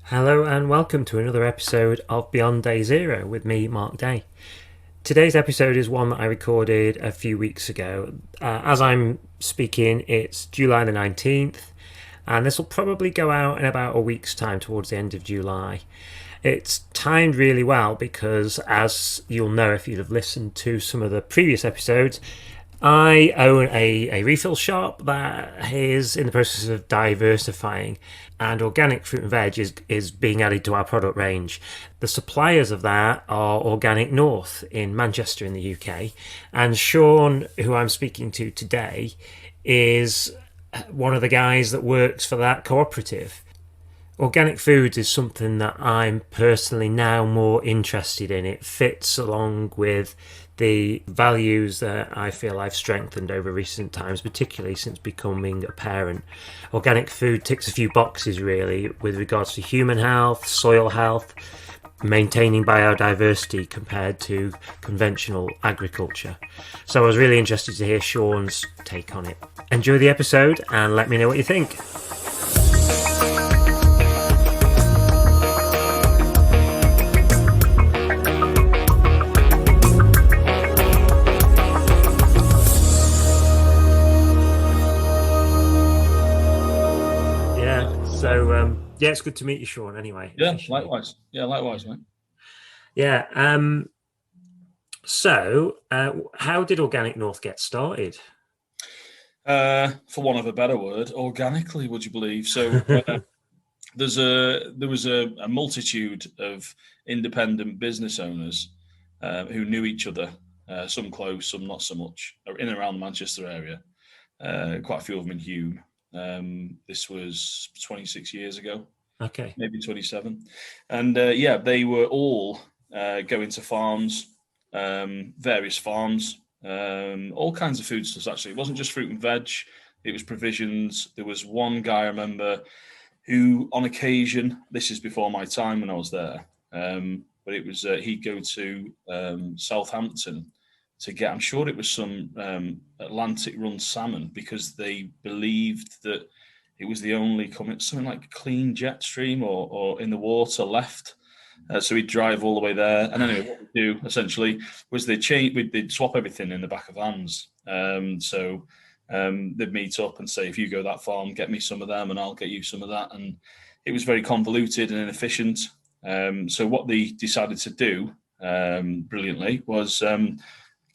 Hello and welcome to another episode of Beyond Day Zero with me, Mark Day. Today's episode is one that I recorded a few weeks ago. As I'm speaking, it's July the 19th, and this will probably go out in about a week's time towards the end of July. It's timed really well because, as you'll know if you'd have listened to some of the previous episodes, I own a refill shop that is in the process of diversifying, and organic fruit and veg is being added to our product range. The suppliers of that are Organic North in Manchester in the UK, and Sean, who I'm speaking to today, is one of the guys that works for that cooperative. Organic foods is something that I'm personally now more interested in. It fits along with the values that I feel I've strengthened over recent times, particularly since becoming a parent. Organic food ticks a few boxes really with regards to human health, soil health, maintaining biodiversity compared to conventional agriculture. So I was really interested to hear Sean's take on it. Enjoy the episode and let me know what you think. Yeah, it's good to meet you, Sean. Anyway, Yeah, officially. likewise. Yeah, likewise, mate. Yeah. How did Organic North get started? For want of a better word, organically, would you believe? So there was a multitude of independent business owners who knew each other, some close, some not so much, in and around the Manchester area. Quite a few of them in Hume. This was 26 years ago, Okay. maybe 27. And yeah, they were all going to farms, various farms, all kinds of foodstuffs, actually. It wasn't just fruit and veg, it was provisions. There was one guy I remember who, on occasion, this is before my time when I was there, but it was he'd go to Southampton to get, I'm sure it was some Atlantic run salmon, because they believed that it was the only something like clean jet stream or in the water left. So we'd drive all the way there, and anyway, what we'd do essentially was they'd swap everything in the back of vans. They'd meet up and say, if you go that farm, get me some of them, and I'll get you some of that. And it was very convoluted and inefficient. So what they decided to do, brilliantly, was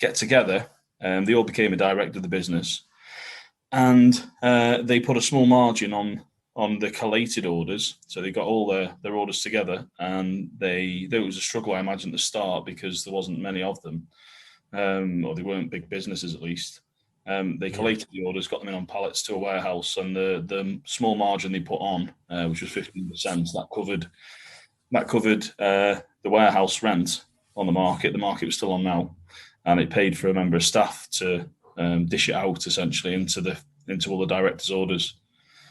get together. They all became a director of the business, and they put a small margin on the collated orders. So they got all their orders together, and there was a struggle, I imagine, at the start because there wasn't many of them, or they weren't big businesses at least. They collated the orders, got them in on pallets to a warehouse, and the small margin they put on, which was 15%, that covered the warehouse rent on the market. The market was still on now, and it paid for a member of staff to dish it out essentially into all the directors' orders.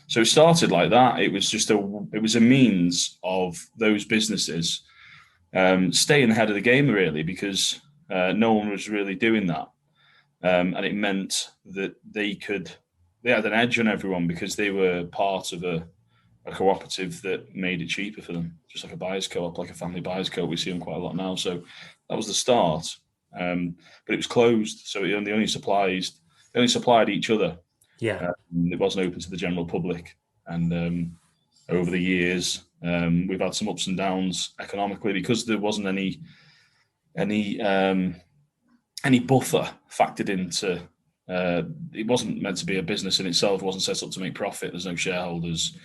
So it started like that. It was a means of those businesses staying ahead of the game, really, because no one was really doing that, and it meant that they had an edge on everyone because they were part of a cooperative that made it cheaper for them, just like a buyer's co-op, like a family buyer's co-op. We see them quite a lot now. So that was the start, but it was closed, so they only supplied each other. Yeah. It wasn't open to the general public, and over the years, we've had some ups and downs economically because there wasn't any buffer factored into. It wasn't meant to be a business in itself. It wasn't set up to make profit. There's no shareholders,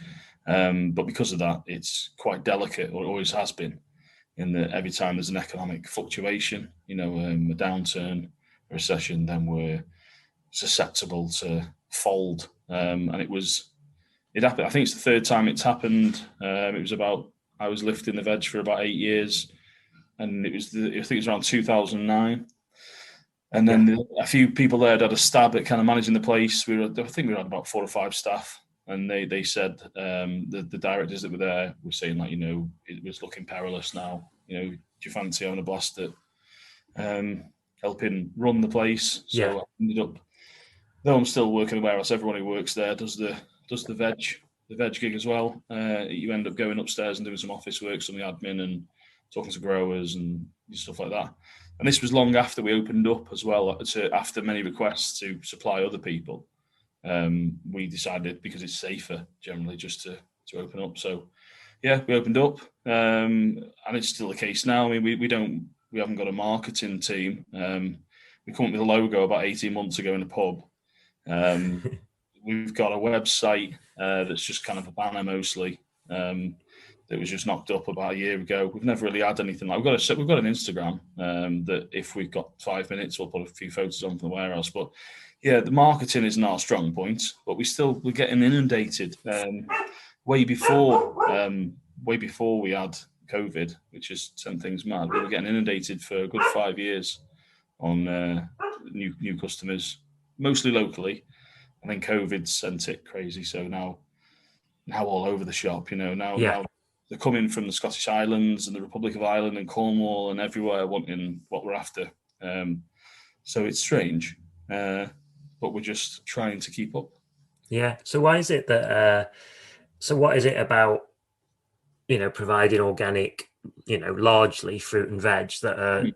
but because of that, it's quite delicate, or it always has been. In that every time there's an economic fluctuation, a downturn, a recession, then we're susceptible to fold. And it happened. I think it's the third time it's happened. I was lifting the veg for about 8 years, and I think it was around 2009. And then a few people there had a stab at kind of managing the place. I think we had about 4 or 5 staff, and they said, the directors that were there were saying, like, it was looking perilous now. Do you fancy having a blast at helping run the place? So I ended up, though I'm still working in the warehouse, everyone who works there does the veg. the veg gig as well. You end up going upstairs and doing some office work, some of the admin, and talking to growers and stuff like that. And this was long after we opened up as well. After many requests to supply other people, we decided, because it's safer generally, just to open up. So yeah, we opened up, and it's still the case now. I mean, we haven't got a marketing team. We come up with a logo about 18 months ago in a pub. We've got a website that's just kind of a banner mostly, that was just knocked up about a year ago. We've never really had anything like. We've got an Instagram that if we've got 5 minutes, we'll put a few photos on from the warehouse. But yeah, the marketing isn't our strong point, but we're getting inundated. Way before we had COVID, which has sent things mad, we were getting inundated for a good 5 years on new customers, mostly locally, and then COVID sent it crazy. So now all over the shop, now they're coming from the Scottish Islands and the Republic of Ireland and Cornwall and everywhere wanting what we're after. So it's strange, but we're just trying to keep up. Yeah. So why is it that? So what is it about, providing organic, largely fruit and veg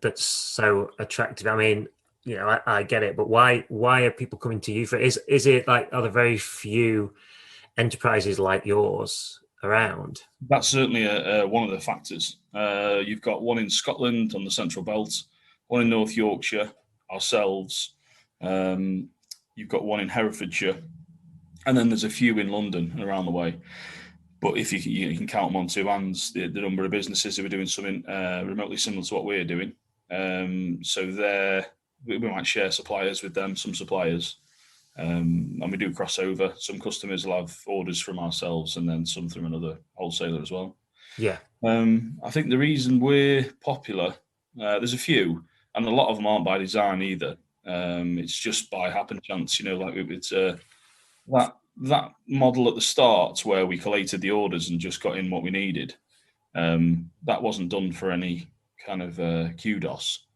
that's so attractive? I mean, I get it, but why are people coming to you for? Is it like, are there very few enterprises like yours around? That's certainly one of the factors. You've got one in Scotland on the Central Belt, one in North Yorkshire, ourselves. You've got one in Herefordshire, and then there's a few in London and around the way. But if you can count them on two hands, the number of businesses who are doing something remotely similar to what we're doing. So we might share suppliers with them, some suppliers. And we do crossover. Some customers will have orders from ourselves and then some from another wholesaler as well. Yeah. I think the reason we're popular, there's a few, and a lot of them aren't by design either. It's just by happen chance, like it's that model at the start where we collated the orders and just got in what we needed. That wasn't done for any kind of kudos.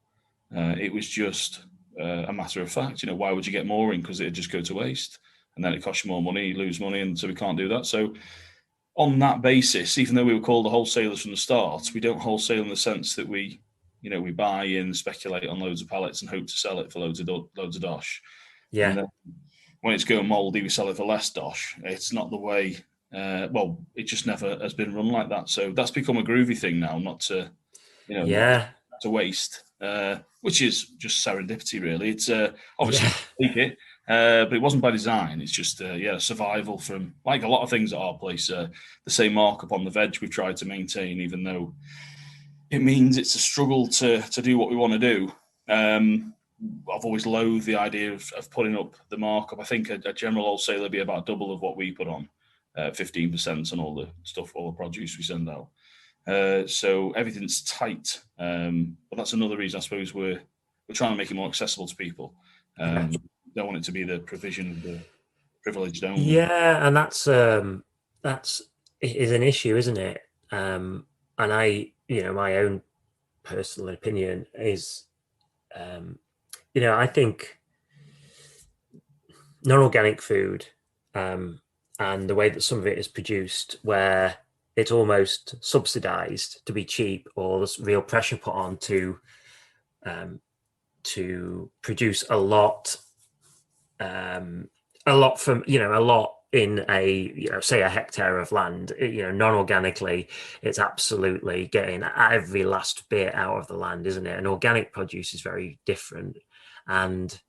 It was just a matter of fact. Why would you get more in? Because it'd just go to waste, and then it costs you more money, you lose money, and so we can't do that. So on that basis, even though we were called the wholesalers from the start, we don't wholesale in the sense that we buy in, speculate on loads of pallets and hope to sell it for loads of dosh. Yeah. And then when it's going mouldy, we sell it for less dosh. It's not the way. It just never has been run like that. So that's become a groovy thing now, not to, not to waste, which is just serendipity, really. It's obviously take it, but it wasn't by design. It's just survival from, like a lot of things at our place. The same markup on the veg we've tried to maintain, even though it means it's a struggle to do what we want to do. I've always loathed the idea of putting up the markup. I think a general wholesaler would be about double of what we put on, 15% on all the stuff, all the produce we send out. So everything's tight. But that's another reason, I suppose, we're trying to make it more accessible to people. Don't want it to be the provision of the privileged only. Yeah, and that's is an issue, isn't it? And I, my own personal opinion is, I think non-organic food, and the way that some of it is produced, where it's almost subsidized to be cheap, or there's real pressure put on to produce a lot from, a lot in a, say a hectare of land, non-organically, it's absolutely getting every last bit out of the land, isn't it? And organic produce is very different. And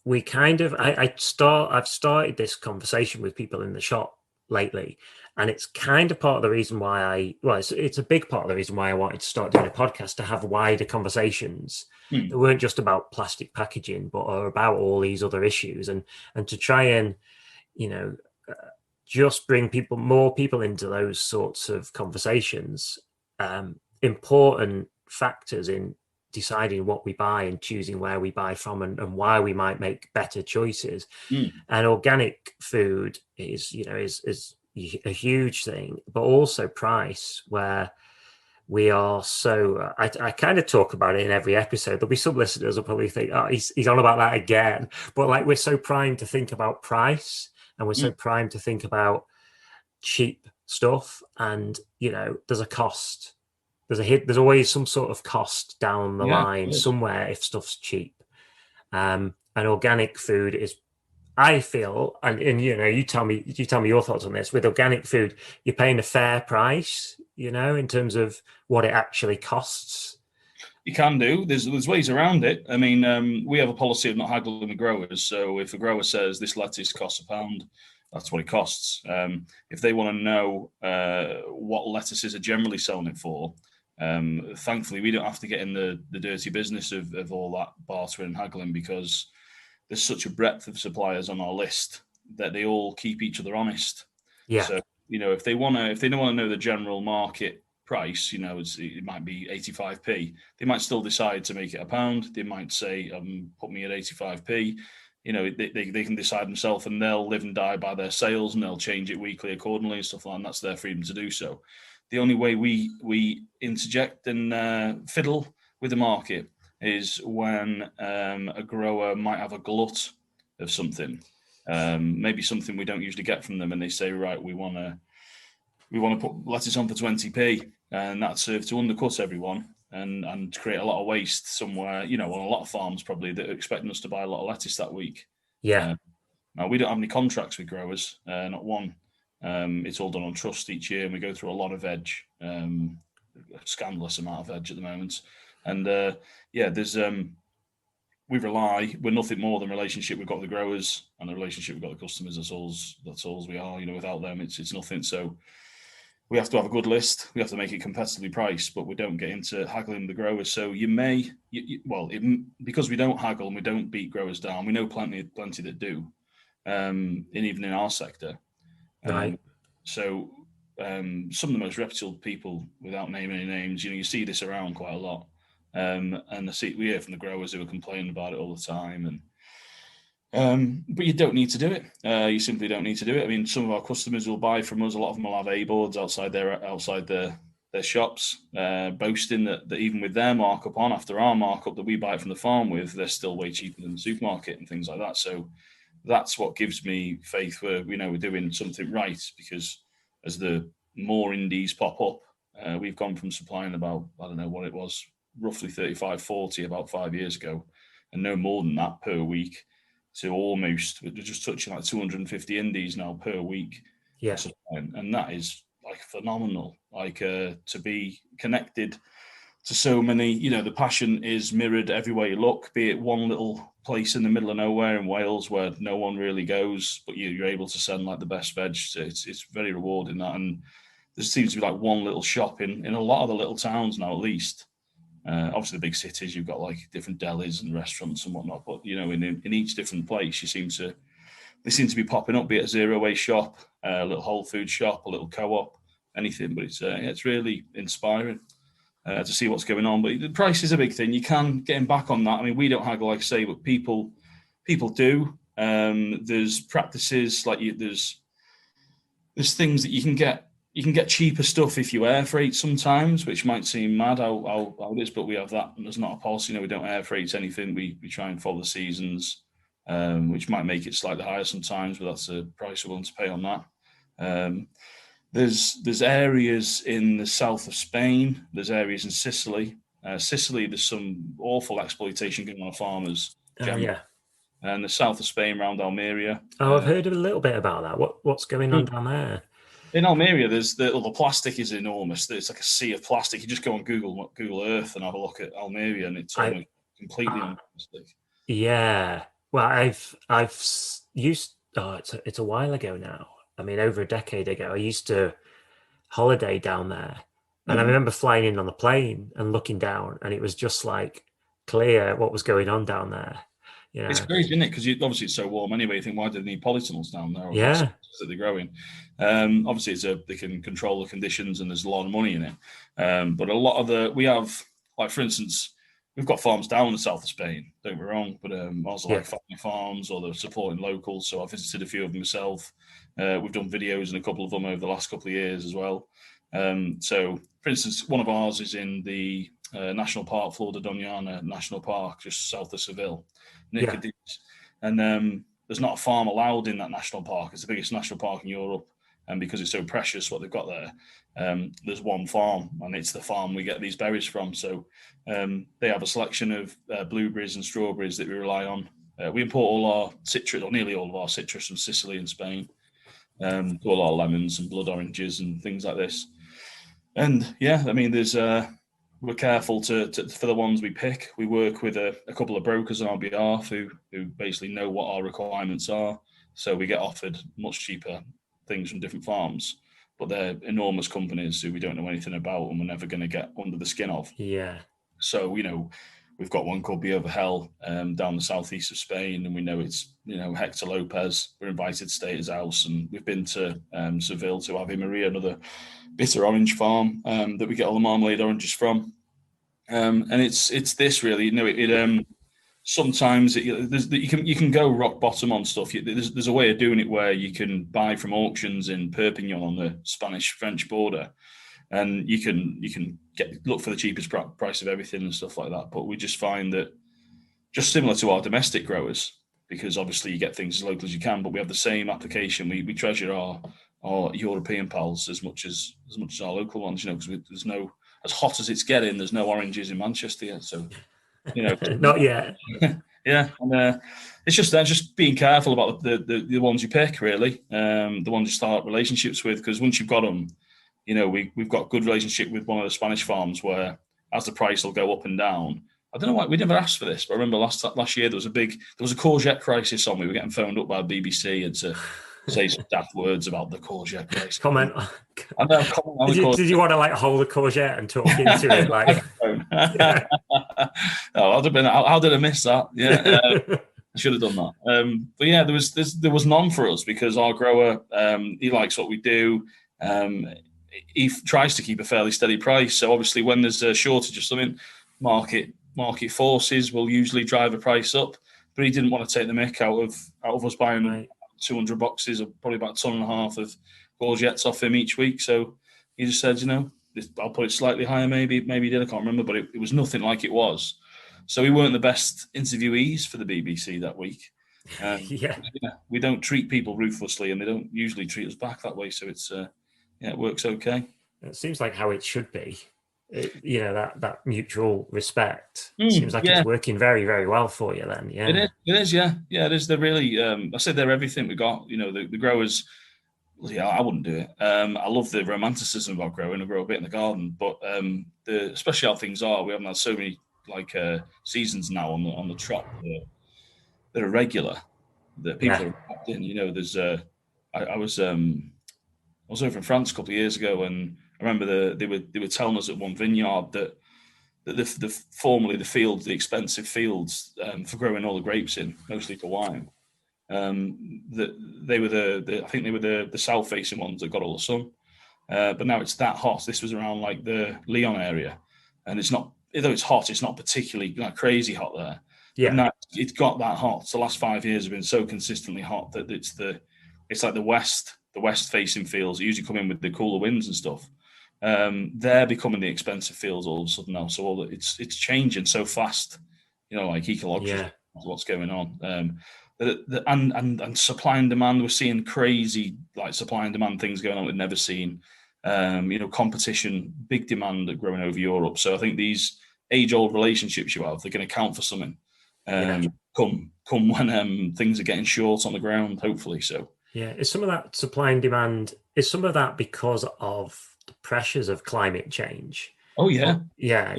we kind of, I've started this conversation with people in the shop lately, and it's kind of part of the reason why it's a big part of the reason why I wanted to start doing a podcast, to have wider conversations that weren't just about plastic packaging, but are about all these other issues, and to try and, just bring more people into those sorts of conversations. Important factors in deciding what we buy and choosing where we buy from, and why we might make better choices. And organic food is a huge thing, but also price, where we are so I kind of talk about it in every episode. There'll be some listeners who'll probably think, oh, he's on about that again. But like we're so primed to think about price and we're so Mm. primed to think about cheap stuff. And there's a cost. There's always some sort of cost down the Yeah, line yes. somewhere if stuff's cheap. And organic food is, I feel, and you tell me your thoughts on this. With organic food, you're paying a fair price, in terms of what it actually costs. You can do. There's ways around it. I mean, we have a policy of not haggling with growers. So if a grower says this lettuce costs £1, that's what it costs. If they want to know what lettuces are generally selling it for, thankfully we don't have to get in the dirty business of all that bartering and haggling, because there's such a breadth of suppliers on our list that they all keep each other honest. Yeah, So if they don't want to know the general market price, it might be 85p. They might still decide to make it £1. They might say, put me at 85p. They can decide themselves, and they'll live and die by their sales, and they'll change it weekly accordingly and stuff like that. And that's their freedom to do so. The only way we interject and fiddle with the market is when a grower might have a glut of something, maybe something we don't usually get from them, and they say, right, we want to put lettuce on for 20p, and that serves to undercut everyone and create a lot of waste somewhere, on a lot of farms probably that are expecting us to buy a lot of lettuce that week. yeah, Uh, Now, we don't have any contracts with growers, not one. It's all done on trust each year, and we go through a lot of veg, a scandalous amount of veg at the moment. And there's we're nothing more than relationship we've got with the growers and the relationship we've got with the customers. That's all we are. Without them, it's nothing. So we have to have a good list. We have to make it competitively priced, but we don't get into haggling the growers. So because we don't haggle and we don't beat growers down, we know plenty that do, even in our sector. right. Um, so some of the most reputable people, without naming any names, you see this around quite a lot. And we hear from the growers who are complaining about it all the time. But you don't need to do it. You simply don't need to do it. I mean, some of our customers will buy from us. A lot of them will have A boards outside their shops, boasting that even with their markup on after our markup that we buy it from the farm with, they're still way cheaper than the supermarket and things like that. So that's what gives me faith we're doing something right, because as the more indies pop up, we've gone from supplying about, I don't know what it was, roughly 35, 40 about 5 years ago, and no more than that per week, to almost, we're just touching like 250 indies now per week. Yeah, And that is like phenomenal. Like to be connected to so many, the passion is mirrored everywhere you look, be it one little place in the middle of nowhere in Wales where no one really goes, but you're able to send like the best veg. So it's very rewarding that. And there seems to be like one little shop in a lot of the little towns now, at least. Obviously, the big cities, you've got like different delis and restaurants and whatnot. But in each different place, they seem to be popping up. Be it a zero waste shop, a little Whole Food shop, a little co-op, anything. But it's really inspiring to see what's going on. But the price is a big thing. You can getting back on that. I mean, we don't haggle, like I say, but people do. There's practices like there's things that you can get. You can get cheaper stuff if you air freight sometimes, which might seem mad how it is, but we have that. There's not a policy. We don't air freight anything. We try and follow the seasons, which might make it slightly higher sometimes, but that's the price we're willing to pay on that. There's areas in the south of Spain. There's areas in Sicily. Sicily, there's some awful exploitation going on farmers oh generally, yeah. and the south of Spain around Almeria. Oh, I've heard a little bit about that. What's going on down there? In Almeria, there's the plastic is enormous. It's like a sea of plastic. You just go on Google Earth and have a look at Almeria, and it's I almost completely uh, on plastic. yeah. Well, used. Oh, it's a while ago now. I mean, over a decade ago, I used to holiday down there, and I Mm. remember flying in on the plane and looking down, and it was just like clear what was going on down there. You It's know? crazy, isn't it? Because obviously it's so warm anyway. You think, why do they need polytunnels down there or glass Yeah. that they're growing? Obviously, they can control the conditions and there's a lot of money in it. But a lot of we have, like for instance, we've got farms down in the south of Spain. Don't get me wrong, but also Yeah. like family farms, or they're supporting locals. So I visited a few of them myself. We've done videos in a couple of them over the last couple of years as well. So for instance, one of ours is in the national park, Flor de Doñana National Park, just south of Seville, near Yeah. Cadiz. And there's not a farm allowed in that national park. It's the biggest national park in Europe. And because it's so precious what they've got there, there's one farm, and it's the farm we get these berries from. So they have a selection of blueberries and strawberries that we rely on. We import all our citrus, or nearly all of our citrus, from Sicily and Spain. All our lemons and blood oranges and things like this. And yeah, I mean, we're careful to for the ones we pick. We work with a couple of brokers on our behalf who basically know what our requirements are. So we get offered much cheaper things from different farms, but they're enormous companies who we don't know anything about and we're never going to get under the skin of. Yeah. So, we've got one called Be Over Hell down the southeast of Spain, and we know it's, Hector Lopez. We're invited to stay at his house, and we've been to Seville to Ave Maria, another bitter orange farm that we get all the marmalade oranges from. And it's this really, sometimes you can go rock bottom on stuff. There's a way of doing it where you can buy from auctions in Perpignan on the Spanish-French border, and you can look for the cheapest price of everything and stuff like that. But we just find that, just similar to our domestic growers, because obviously you get things as local as you can, but we have the same application. We treasure our European pals as much as our local ones, because there's no, as hot as it's getting, there's no oranges in Manchester yet. So, Not yet. yeah, and it's just being careful about the ones you pick, really, the ones you start relationships with, because once you've got them, we've got good relationship with one of the Spanish farms where, as the price will go up and down. I don't know why we never asked for this, but I remember last year there was a courgette crisis on. We were getting phoned up by BBC and to say some daft words about the courgette crisis. Comment. I know. Comment on Did you want to hold a courgette and talk into it? Yeah. Oh, how did I miss that? Yeah. I should have done that. But yeah, there was none for us because our grower, he likes what we do. He tries to keep a fairly steady price. So obviously, when there's a shortage of something, market forces will usually drive a price up. But he didn't want to take the mick out of us buying 200 boxes, or probably about a ton and a half of courgettes off him each week. So he just said, I'll put it slightly higher. Maybe he did. I can't remember, but it was nothing like it was. So we weren't the best interviewees for the BBC that week. Yeah. We don't treat people ruthlessly, and they don't usually treat us back that way. So it works okay. It seems like how it should be. That mutual respect seems like it's working very, very well for you then. Yeah. It is. Yeah. It is. They're really, I said they're everything we got. The growers, yeah, I wouldn't do it. I love the romanticism about growing. I grow a bit in the garden, but especially how things are, we haven't had so many seasons now on the trot that are regular, that people are wrapped in. There's I was over in France a couple of years ago, and I remember they were telling us at one vineyard that formerly the expensive fields for growing all the grapes in, mostly for wine, that they were I think they were the south facing ones that got all the sun, but now it's that hot. This was around like the Lyon area, and it's not, although it's hot, it's not particularly crazy hot there. Yeah. But now it's got that hot. So the last 5 years have been so consistently hot that it's like the west facing fields that usually come in with the cooler winds and stuff. They're becoming the expensive fields all of a sudden now. So it's changing so fast, like ecologically, what's going on. And supply and demand, we're seeing crazy supply and demand things going on we've never seen. Competition, big demand growing over Europe. So I think these age-old relationships you have, they're going to count for something. Come when things are getting short on the ground, hopefully. So is some of that supply and demand, is some of that because of the pressures of climate change? Oh yeah. Yeah.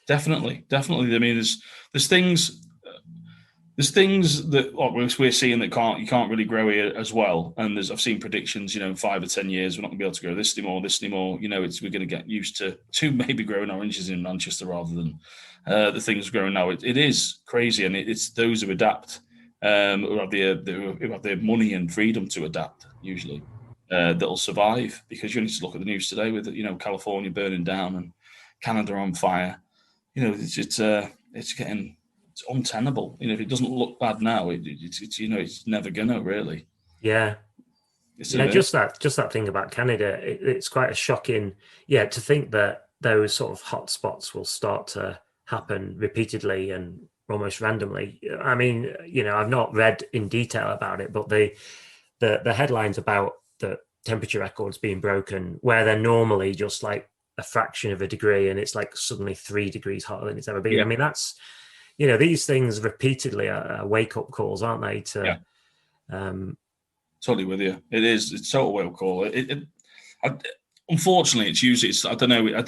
Definitely. I mean, there's things that we're seeing that you can't really grow here as well. And I've seen predictions, in 5 or 10 years, we're not going to be able to grow this anymore. We're going to get used to maybe growing oranges in Manchester rather than the things growing now. It is crazy, and it's those who adapt, who have the money and freedom to adapt usually, that'll survive. Because you need to look at the news today with California burning down and Canada on fire. It's getting. It's untenable. If it doesn't look bad now, it's never gonna really. Yeah. It's Yeah, amazing. just that thing about Canada, it's quite a shocking, yeah, to think that those sort of hotspots will start to happen repeatedly and almost randomly. I mean, I've not read in detail about it, but the headlines about the temperature records being broken, where they're normally just like a fraction of a degree, and it's like suddenly 3 degrees hotter than it's ever been. I Yeah, mean, that's these things repeatedly are wake up calls, aren't they? yeah, Um, totally with you. It is. It's total whale call. I, unfortunately, it's usually. I don't know.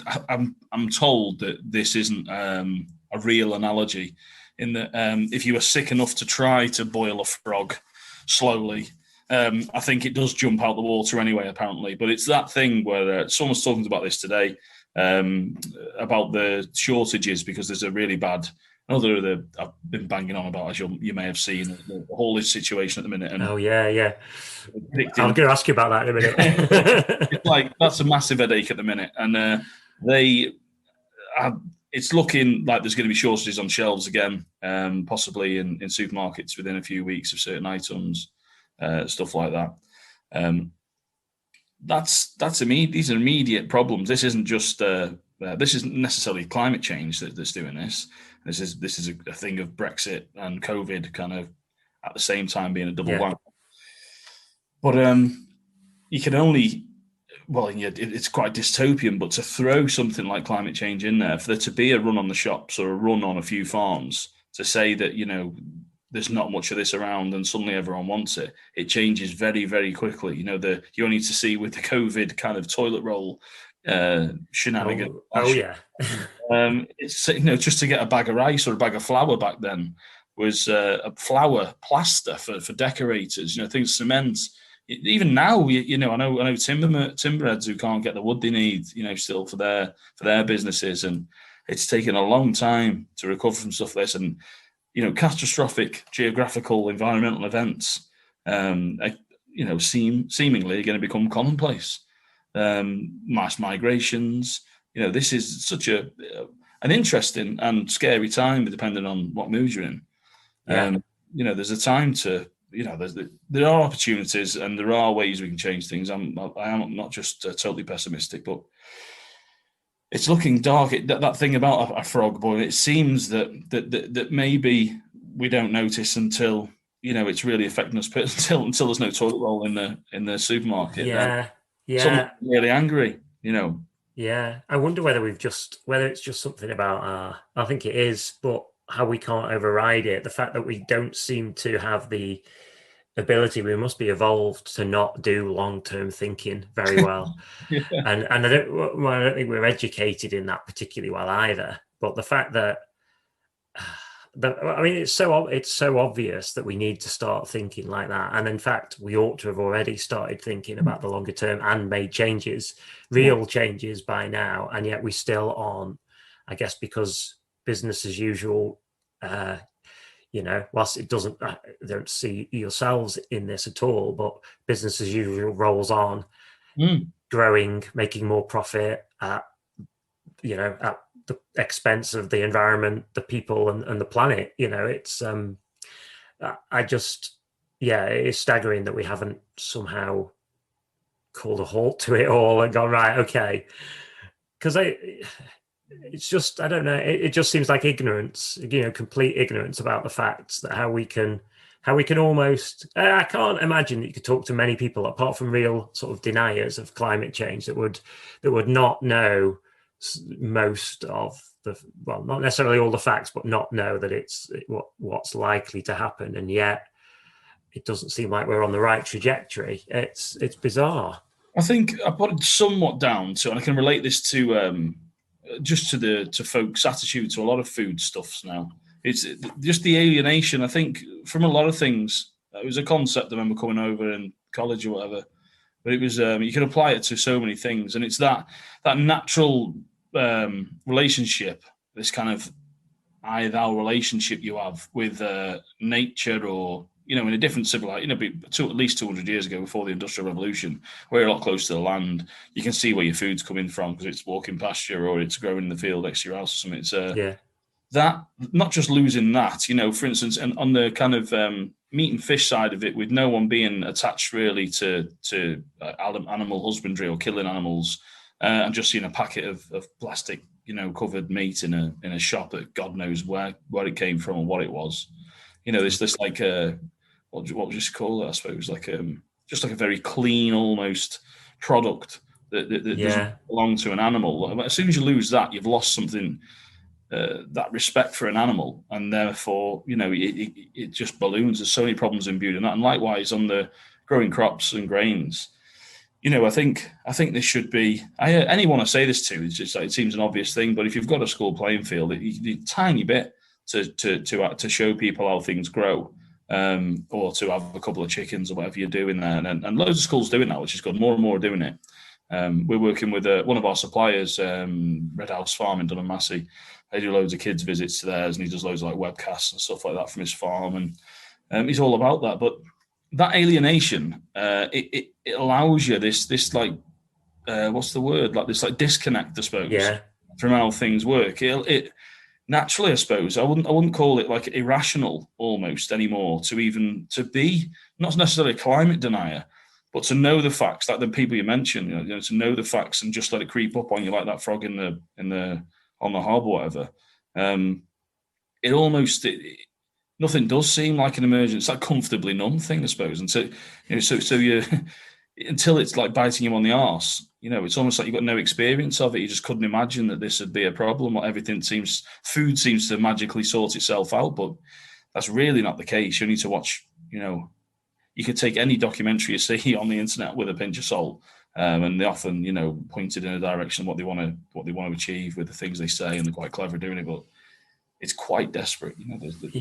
I'm told that this isn't a real analogy. In that, if you are sick enough to try to boil a frog slowly, I think it does jump out the water anyway. Apparently, but it's that thing where someone's talking about this today, about the shortages because there's a really bad. Another that I've been banging on about, as you may have seen, the whole situation at the minute, and oh yeah, yeah. I'm predicting. going to ask you about that in a It's minute. like that's a massive headache at the minute, and they are, it's looking like there's going to be shortages on shelves again, possibly in supermarkets within a few weeks of certain items, stuff like that. Um, that's immediate. These are immediate problems. This isn't just this isn't necessarily climate change that's doing this. This is a thing of Brexit and COVID kind of at the same time being a double Yeah, whammy. But you can only well, yeah, it's quite dystopian, but to throw something like climate change in there, for there to be a run on the shops or a run on a few farms, to say that, there's not much of this around and suddenly everyone wants it, it changes very, very quickly. You only need to see with the COVID kind of toilet roll shenanigans oh last year. yeah, It's, just to get a bag of rice or a bag of flour back then was a flour plaster for decorators, things, cement. Even now, I know timberheads who can't get the wood they need, still for their businesses, and it's taken a long time to recover from stuff like this. And catastrophic geographical environmental events, seemingly going to become commonplace. Mass migrations. This is such an interesting and scary time, depending on what mood you're in. yeah, There's a time to, there are opportunities and there are ways we can change things. I am not just totally pessimistic, but it's looking dark. That thing about a frog boil, it seems that maybe we don't notice until it's really affecting us. But until there's no toilet roll in the supermarket, then yeah, someone's yeah, really angry. yeah. I wonder whether it's just something about I think it is, but how we can't override it. The fact that we don't seem to have the ability, we must be evolved to not do long-term thinking very well. Yeah. And I don't think we're educated in that particularly well either. But the fact that I mean, it's so obvious that we need to start thinking like that. And in fact, we ought to have already started thinking about the longer term and made changes, Yeah. real changes by now. And yet we still aren't, I guess, because business as usual, uh, whilst it doesn't, don't see yourselves in this at all, but business as usual rolls on, Mm. growing, making more profit at the expense of the environment, the people, and the planet. It's I just yeah, it is staggering that we haven't somehow called a halt to it all and gone right, okay, because it's just I don't know. It just seems like ignorance, complete ignorance about the facts that how we can almost. I can't imagine that you could talk to many people apart from real sort of deniers of climate change that would not know most of the well, not necessarily all the facts, but not know that it's what's likely to happen, and yet it doesn't seem like we're on the right trajectory. It's bizarre. I think I put it somewhat down to, and I can relate this to just to folks' attitude to a lot of food stuffs now. It's just the alienation. I think from a lot of things. It was a concept I remember coming over in college or whatever, but it was you can apply it to so many things, and it's that natural relationship, this kind of I thou relationship you have with nature, or in a different civilization, at least 200 years ago, before the Industrial Revolution, we're a lot closer to the land. You can see where your food's coming from because it's walking pasture or it's growing in the field next to your house or something. It's Yeah, that, not just losing that, for instance, and on the kind of meat and fish side of it, with no one being attached really to animal husbandry or killing animals, and just seeing a packet of plastic, covered meat in a shop that God knows where it came from or what it was. This like what would you call it? I suppose like just like a very clean almost product that doesn't Yeah. belong to an animal. As soon as you lose that, you've lost something. That respect for an animal, and therefore, it just balloons. There's so many problems imbued in that, and likewise on the growing crops and grains. I think this should be. Anyone I say this to, it's just like, it seems an obvious thing, but if you've got a school playing field, you need a tiny bit to show people how things grow, or to have a couple of chickens or whatever you're doing there, and loads of schools doing that, which is good. More and more are doing it. We're working with one of our suppliers, Red House Farm in Dunham-Massey. They do loads of kids visits to theirs, and he does loads of like webcasts and stuff like that from his farm, and he's all about that. But that alienation, it allows you this like what's the word, like this like disconnect, I suppose, from how things work. It naturally, I suppose, I wouldn't call it like irrational almost anymore to be not necessarily a climate denier, but to know the facts, like the people you mentioned, to know the facts and just let it creep up on you like that frog in the on the hob or whatever. It almost nothing does seem like an emergency. It's like comfortably numb thing, I suppose. And so you until it's like biting you on the arse, it's almost like you've got no experience of it. You just couldn't imagine that this would be a problem. Or food seems to magically sort itself out, but that's really not the case. You need to watch, you could take any documentary you see on the internet with a pinch of salt, and they often, pointed in a direction of what they want to achieve with the things they say, and they're quite clever doing it. But it's quite desperate, quite desperate.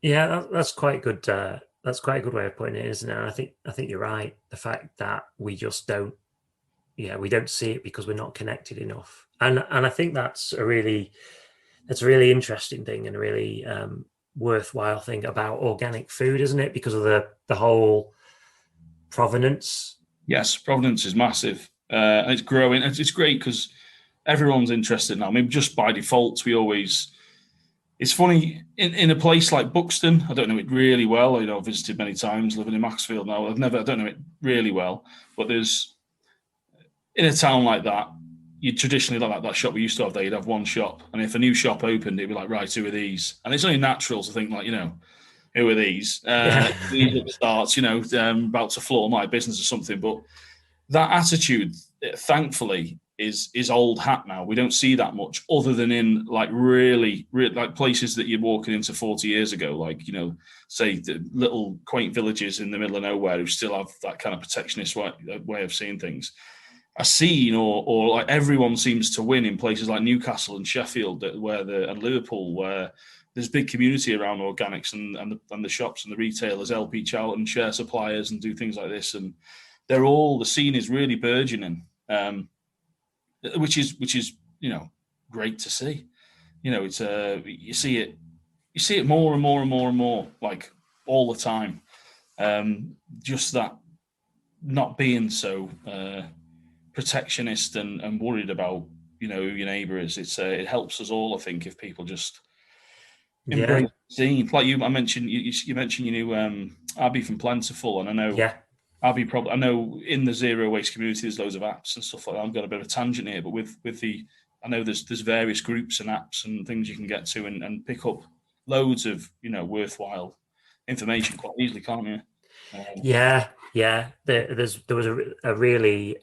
Yeah, that's quite good. That's quite a good way of putting it, isn't it? And I think you're right. The fact that we just don't, we don't see it because we're not connected enough, and I think that's a really interesting thing and a really worthwhile thing about organic food, isn't it? Because of the whole provenance. Yes, provenance is massive, and it's growing. It's great because everyone's interested now. I mean, just by default, it's funny in a place like Buxton. I don't know it really well. I've visited many times, living in Maxfield now. I don't know it really well, but there's in a town like that, you traditionally like that shop we used to have there. You'd have one shop, and if a new shop opened, it'd be like, right, who are these? And it's only natural to think like, who are these? These upstarts, about to floor my business or something. But that attitude, thankfully, is old hat now. We don't see that much, other than in like really like places that you're walking into 40 years ago, like say the little quaint villages in the middle of nowhere who still have that kind of protectionist way of seeing things. A scene or like everyone seems to win in places like Newcastle and Sheffield, and Liverpool, where there's big community around organics and the shops and the retailers help each out and share suppliers and do things like this, and the scene is really burgeoning. Which is great to see. It's you see it more and more and more and more, like all the time. Just that not being so protectionist and worried about who your neighbour is. It helps us all, I think, if people just embrace the scene. Like I mentioned, you mentioned you knew Abby from Plentiful, and I know. Yeah. Abby probably. I know in the zero waste community there's loads of apps and stuff like that. I've got a bit of a tangent here, but I know there's various groups and apps and things you can get to and pick up loads of worthwhile information quite easily, can't you? Yeah. There was a really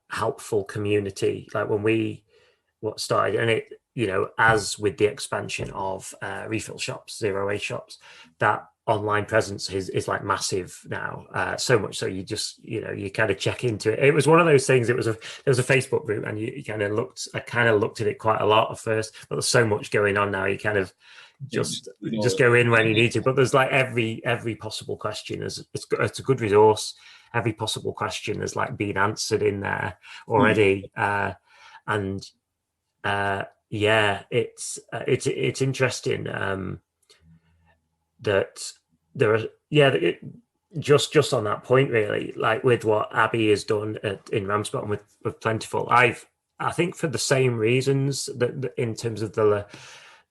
helpful community, like when we started, and it as with the expansion of refill shops, zero waste shops, that online presence is like massive now, so much so you just you kind of check into it. It was one of those things. There was a Facebook group, and I kind of looked at it quite a lot at first, but there's so much going on now, you kind of just go in when you need to. But there's like every possible question it's a good resource. Every possible question has like been answered in there already. And it's interesting that there are just on that point, really, like with what Abby has done in Ramspot and with Plentiful. I think for the same reasons that in terms of the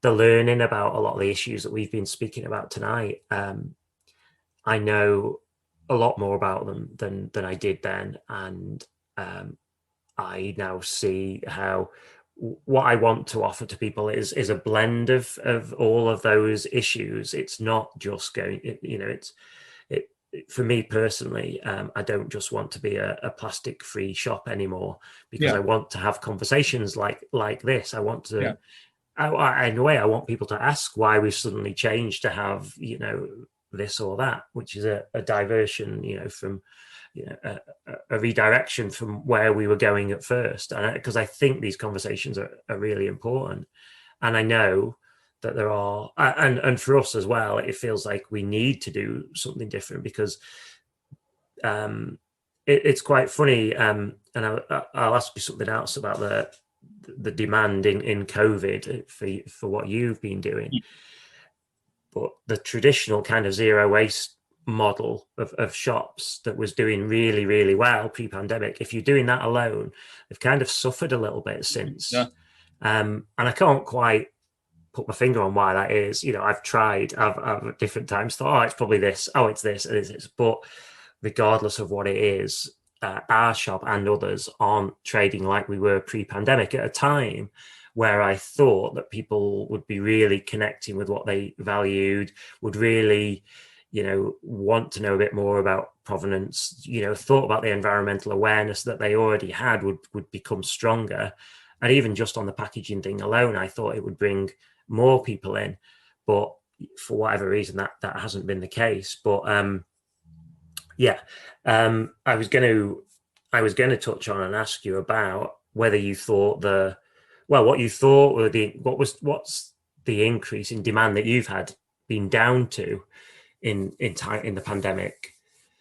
the learning about a lot of the issues that we've been speaking about tonight. I know a lot more about them than I did then, and I now see how what I want to offer to people is a blend of all of those issues. It's not just going, it's it for me personally. I don't just want to be a plastic free shop anymore, because Yeah, I want to have conversations like this. I want yeah, to, in a way, I want people to ask why we've suddenly changed to have, this or that, which is a diversion, from, a redirection from where we were going at first. And because I think these conversations are really important. And I know that there are, and for us as well, it feels like we need to do something different, because it's quite funny. And I'll ask you something else about the demand in COVID for what you've been doing. But the traditional kind of zero waste model of shops that was doing really, really well pre-pandemic, if you're doing that alone, they've kind of suffered a little bit yeah. since. And I can't quite put my finger on why that is. I've tried, I've at different times thought, oh, it's probably this, oh, it's this, it's this. But regardless of what it is, our shop and others aren't trading like we were pre-pandemic, at a time where I thought that people would be really connecting with what they valued, would really, want to know a bit more about provenance, thought about the environmental awareness that they already had would become stronger. And even just on the packaging thing alone, I thought it would bring more people in. But for whatever reason, that hasn't been the case. But yeah, I was going to touch on and ask you about whether you thought what you thought were what's the increase in demand that you've had been down to in time in the pandemic.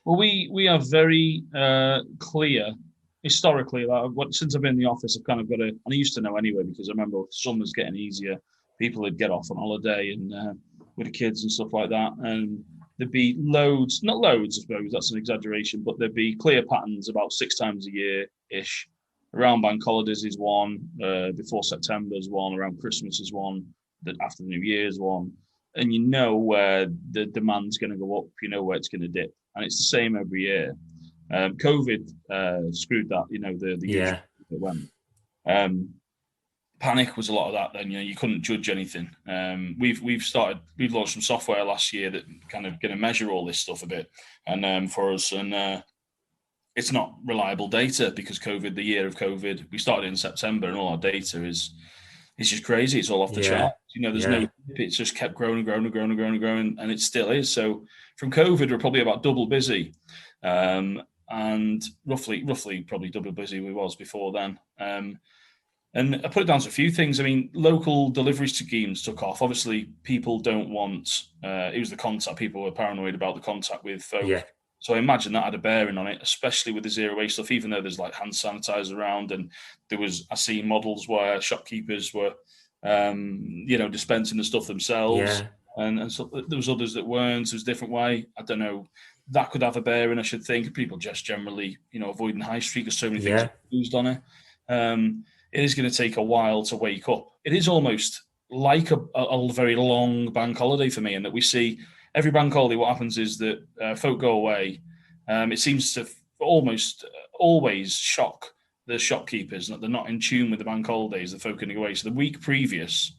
Well, we are very clear historically. Since I've been in the office, I've kind of got and I used to know anyway because I remember summer's getting easier. People would get off on holiday and with the kids and stuff like that, and there'd be loads, not loads, I suppose that's an exaggeration, but there'd be clear patterns about 6 times a year ish. Around bank holidays is one, before September is one, around Christmas is one, after the New Year's one, and you know where the demand's going to go up, you know where it's going to dip, and it's the same every year. COVID screwed that, the usual Yeah, that went. Um, Panic was a lot of that. Then you couldn't judge anything. We've launched some software last year that kind of going to measure all this stuff a bit, and for us, and it's not reliable data because COVID, the year of COVID, we started in September, and all our data is it's just crazy. It's all off the yeah, chart. There's no. yeah, It's just kept growing and growing and growing and growing and growing, and it still is. So from COVID, we're probably about double busy, and roughly probably double busy we was before then. And I put it down to a few things. I mean, local delivery schemes took off. Obviously, people don't want. It was the contact. People were paranoid about the contact with folk. yeah, So I imagine that had a bearing on it, especially with the zero waste stuff. Even though there's like hand sanitizer around, and I see models where shopkeepers were, dispensing the stuff themselves, yeah, and so there was others that weren't. It was a different way. I don't know. That could have a bearing. I should think people just generally, avoiding high street because so many things are yeah, used on it. It is going to take a while to wake up. It is almost like a very long bank holiday for me, and that we see every bank holiday. What happens is that folk go away. It seems to almost always shock the shopkeepers that they're not in tune with the bank holidays. The folk going away. So the week previous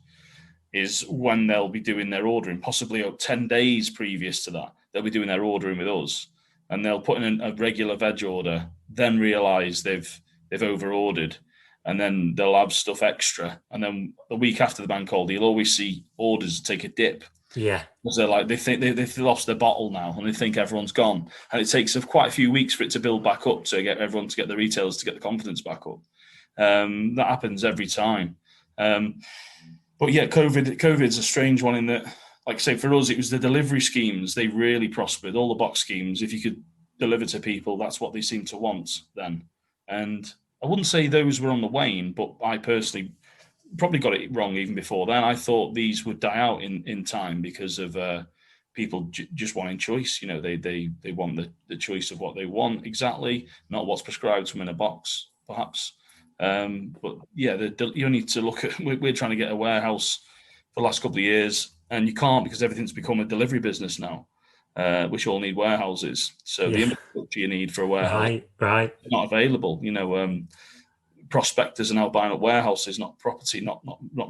is when they'll be doing their ordering, possibly 10 days previous to that. They'll be doing their ordering with us, and they'll put in a regular veg order, then realise they've over ordered, and then they'll have stuff extra. And then the week after the bank holiday, you'll always see orders take a dip yeah, because they're like they think they've lost their bottle now, and they think everyone's gone. And it takes quite a few weeks for it to build back up to get everyone to get the retailers to get the confidence back up. That happens every time. But yeah, COVID's a strange one in that, like I say, for us, it was the delivery schemes. They really prospered. All the box schemes, if you could deliver to people, that's what they seemed to want then. And I wouldn't say those were on the wane, but I personally probably got it wrong even before then. I thought these would die out in time because of people just wanting choice. They want the choice of what they want exactly, not what's prescribed to them in a box, perhaps. But yeah, you need to look at. We're trying to get a warehouse for the last couple of years, and you can't because everything's become a delivery business now, which all need warehouses. So the Yeah. infrastructure you need for a warehouse Right. is not available. Prospectors are now buying up warehouses, not property, not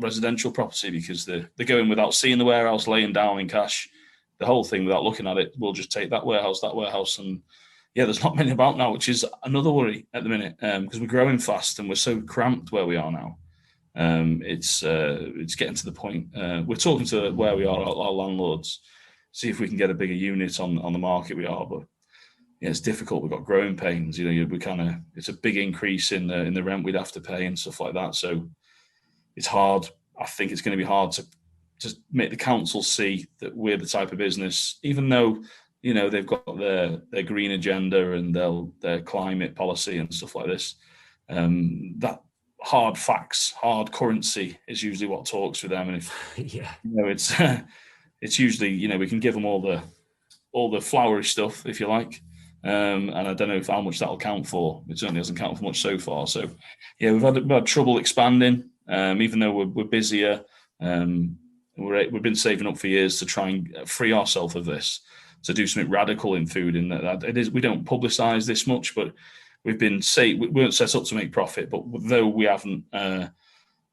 residential property, because they're going without seeing the warehouse, laying down in cash, the whole thing without looking at it. We'll just take that warehouse, and yeah, there's not many about now, which is another worry at the minute, because we're growing fast and we're so cramped where we are now. It's getting to the point. We're talking to where we are, our landlords, see if we can get a bigger unit on the market we are, but yeah, it's difficult. We've got growing pains. It's a big increase in the rent we'd have to pay and stuff like that. So it's hard. I think it's going to be hard to just make the council see that we're the type of business, even though they've got their green agenda and their climate policy and stuff like this. That hard facts, hard currency is usually what talks with them. And if Yeah. it's usually we can give them all the flowery stuff, if you like. And I don't know how much that'll count for. It certainly hasn't counted for much so far. So, yeah, we've had trouble expanding, even though we're busier. We've been saving up for years to try and free ourselves of this, to do something radical in food. And that it is, we don't publicise this much, but we weren't set up to make profit. But though we haven't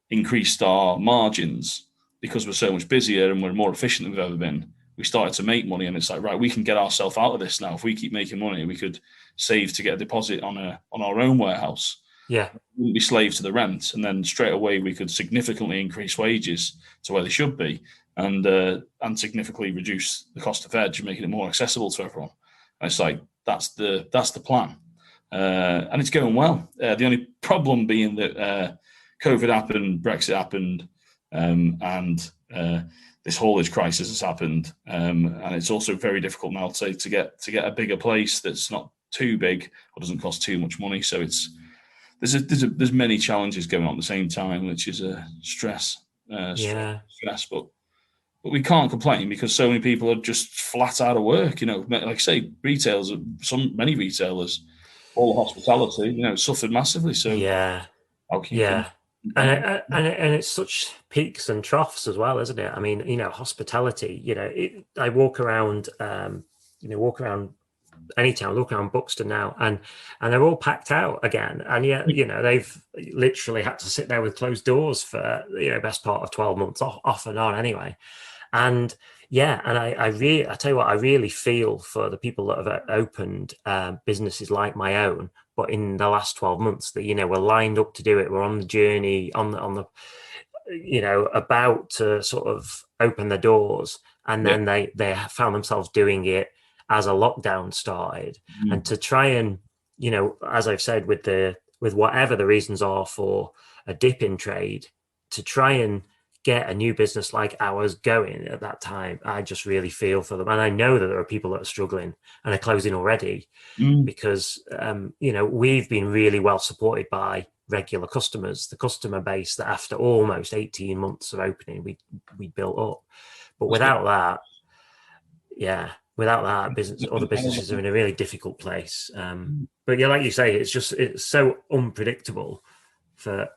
increased our margins because we're so much busier and we're more efficient than we've ever been, we started to make money, and it's like, right, we can get ourselves out of this now. If we keep making money, we could save to get a deposit on our own warehouse. Yeah. We wouldn't be slaves to the rent, and then straight away we could significantly increase wages to where they should be, and significantly reduce the cost of veg, making it more accessible to everyone. And it's like that's the plan, and it's going well. The only problem being that COVID happened, Brexit happened, and this haulage crisis has happened, and it's also very difficult now to get a bigger place that's not too big or doesn't cost too much money. So there's many challenges going on at the same time, which is a stress, but we can't complain because so many people are just flat out of work. Like I say, many retailers, all hospitality, suffered massively. So Yeah. how can Yeah. you And it's such peaks and troughs as well, isn't it? I mean, hospitality, I walk around, walk around any town, look around Buxton now, and they're all packed out again. And yet, they've literally had to sit there with closed doors for, best part of 12 months off and on anyway. And yeah, and I tell you what, I really feel for the people that have opened businesses like my own, but in the last 12 months that, we're lined up to do it. We're on the journey, on the about to sort of open the doors. And then they found themselves doing it as a lockdown started. And to try and, as I've said, with whatever the reasons are for a dip in trade, to try and get a new business like ours going at that time, I just really feel for them. And I know that there are people that are struggling and are closing already because, we've been really well supported by regular customers, the customer base that after almost 18 months of opening, we built up. But without that, other businesses are in a really difficult place. But yeah, like you say, it's so unpredictable for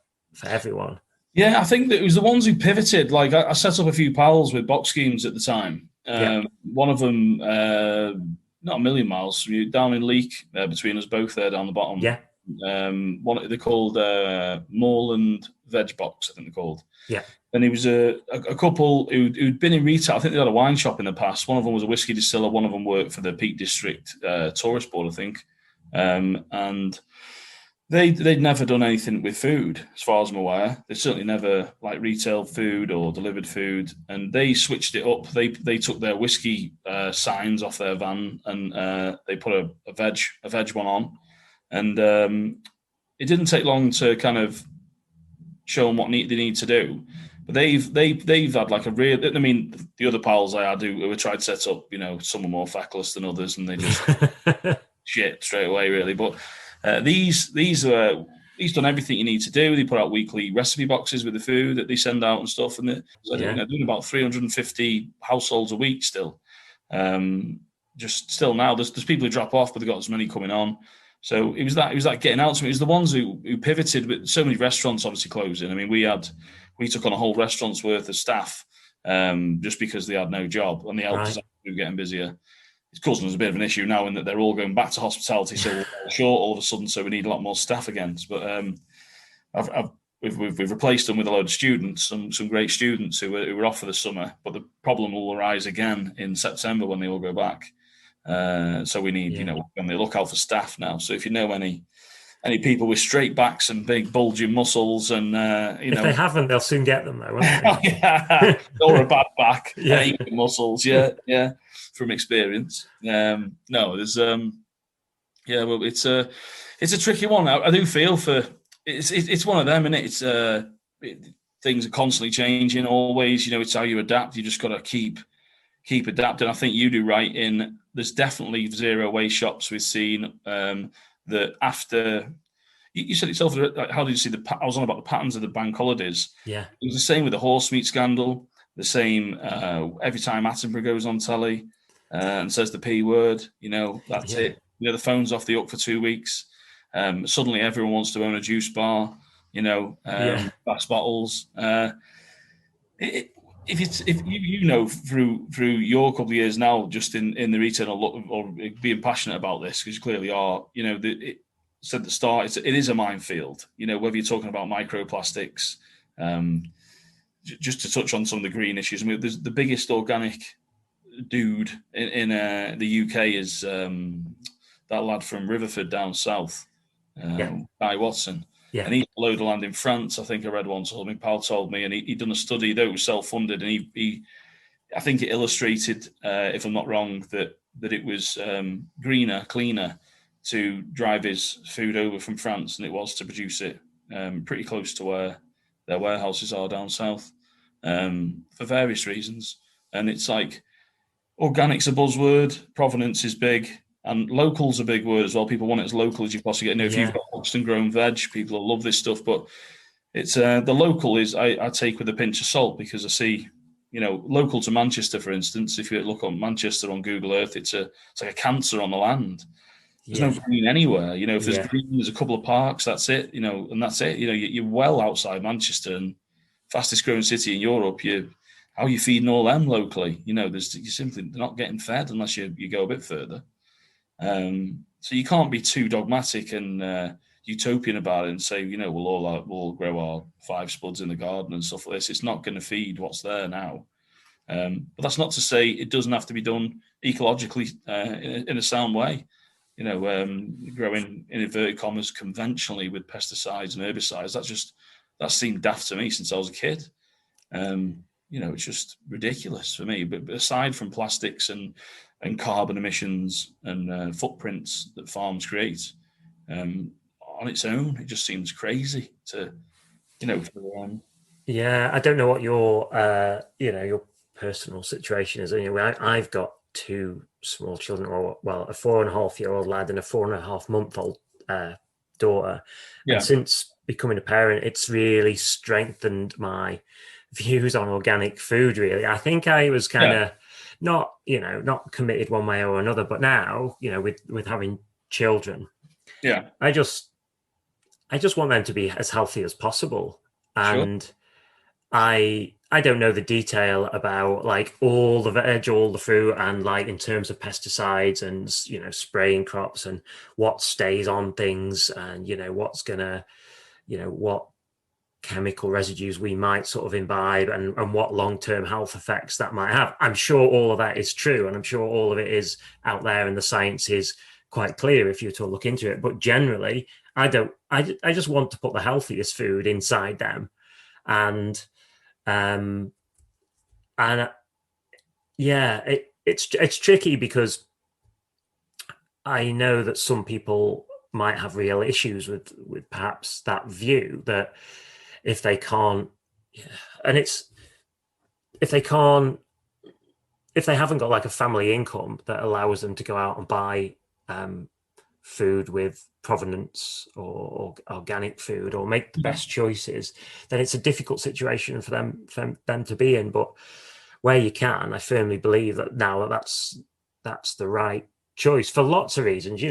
everyone. Yeah, I think that it was the ones who pivoted. Like I set up a few pals with box schemes at the time. One of them, not a million miles, down in Leek, between us both there down the bottom. Yeah. One they're called Moorland Veg Box, I think they're called. Yeah. And he was a couple who'd been in retail. I think they had a wine shop in the past. One of them was a whiskey distiller. One of them worked for the Peak District Tourist Board, I think. And they'd never done anything with food, as far as I'm aware. They certainly never like retail food or delivered food. And they switched it up. They took their whiskey signs off their van and they put a veg one on. And it didn't take long to kind of show them what they need to do. But they've had like a real. I mean, the other pals I had who tried to set up, some are more feckless than others, and they just shit straight away, really. But these are. He's done everything you need to do. They put out weekly recipe boxes with the food that they send out and stuff, and they're doing about 350 households a week still. Just still now, there's people who drop off, but they've got as many coming on. So it was that getting out to me. It was the ones who pivoted with so many restaurants obviously closing. I mean, we took on a whole restaurant's worth of staff just because they had no job, and the helpers Right. were getting busier. It's causing us a bit of an issue now in that they're all going back to hospitality, so we're all short all of a sudden, so we need a lot more staff again. But we've replaced them with a load of students, some great students who were off for the summer. But the problem will arise again in September when they all go back. So we need, when they look out for staff now. So if you know any people with straight backs and big bulging muscles, and If they haven't, they'll soon get them, though, won't yeah, they? or a bad back Yeah. and aching muscles, yeah, from experience. No, there's well, it's a tricky one. I do feel for it's one of them, and things are constantly changing. Always, it's how you adapt. You just got to keep adapting. I think you do right in. There's definitely zero waste shops we've seen that after. You said it yourself. How did you see I was on about the patterns of the bank holidays. Yeah. It was the same with the horse meat scandal. The same every time Attenborough goes on telly and says the P word. That's it. The phone's off the hook for 2 weeks. Suddenly, everyone wants to own a juice bar. Glass bottles. If you know through your couple of years now, just in the retail or being passionate about this, because you clearly are. Said at the start, it is a minefield. Whether you're talking about microplastics, just to touch on some of the green issues. I mean, there's the biggest organic dude in the UK is that lad from Riverford down south, Guy Watson. Yeah. And he load of land in France. I think I read one told me, Paul told me, and he'd done a study that was self-funded, and he I think it illustrated, if I'm not wrong, that it was greener, cleaner to drive his food over from France than it was to produce it pretty close to where their warehouses are down south, for various reasons. And it's like organic's a buzzword, provenance is big, and local's a big word as well. People want it as local as you possibly get. If you've got Hoxton grown veg, people will love this stuff. But it's the local is I take with a pinch of salt, because I see, local to Manchester, for instance. If you look on Manchester on Google Earth, it's like a cancer on the land. There's no green anywhere. If there's green, there's a couple of parks. That's it. And that's it. You're well outside Manchester, and fastest growing city in Europe. How are you feeding all them locally? You're simply not getting fed unless you go a bit further. So you can't be too dogmatic and utopian about it and say, we'll grow our 5 spuds in the garden and stuff like this. It's not going to feed what's there now. But that's not to say it doesn't have to be done ecologically in a sound way. Growing in inverted commas conventionally with pesticides and herbicides. That seemed daft to me since I was a kid. It's just ridiculous for me. But aside from plastics and carbon emissions and footprints that farms create, on its own, it just seems crazy to, Yeah, I don't know what your your personal situation is. Anyway, I've got 2 small children, or a 4.5-year-old lad and a 4.5-month-old daughter. Yeah. And since becoming a parent, it's really strengthened my views on organic food. Really, I think I was kind of not committed one way or another, but now, with having children, I just want them to be as healthy as possible. And sure. I don't know the detail about like all the veg, all the fruit, and like in terms of pesticides and spraying crops and what stays on things, and what's gonna what chemical residues we might sort of imbibe, and what long-term health effects that might have. I'm sure all of that is true, and I'm sure all of it is out there, and the science is quite clear if you were to look into it. But generally, I just want to put the healthiest food inside them. And it's tricky, because I know that some people might have real issues with perhaps that view, that if they haven't got like a family income that allows them to go out and buy food with provenance or organic food, or make the best choices, then it's a difficult situation for them to be in. But where you can, I firmly believe that now that's the right choice for lots of reasons.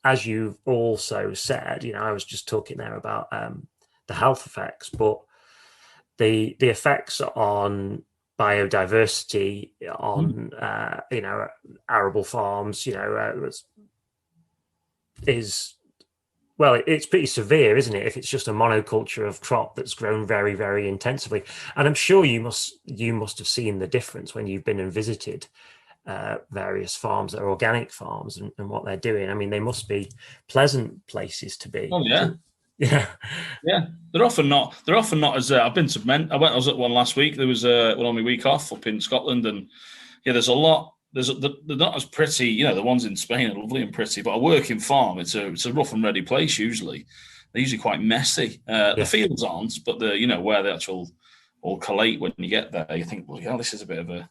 As you've also said, I was just talking there about the health effects, but the effects on biodiversity Mm. on arable farms, is well, it's pretty severe, isn't it? If it's just a monoculture of crop that's grown very, very intensively, and I'm sure you must have seen the difference when you've been and visited various farms that are organic farms and what they're doing. I mean, they must be pleasant places to be. Oh yeah, Yeah, yeah. They're often not. They're often not as. I've been to men. I was at one last week. There was one on my week off up in Scotland, and yeah, there's a lot. They're not as pretty. The ones in Spain are lovely and pretty, but a working farm, it's a rough and ready place usually. They're usually quite messy. The yeah. fields aren't, but where the actual all collate when you get there, you think, well, yeah, this is a bit of a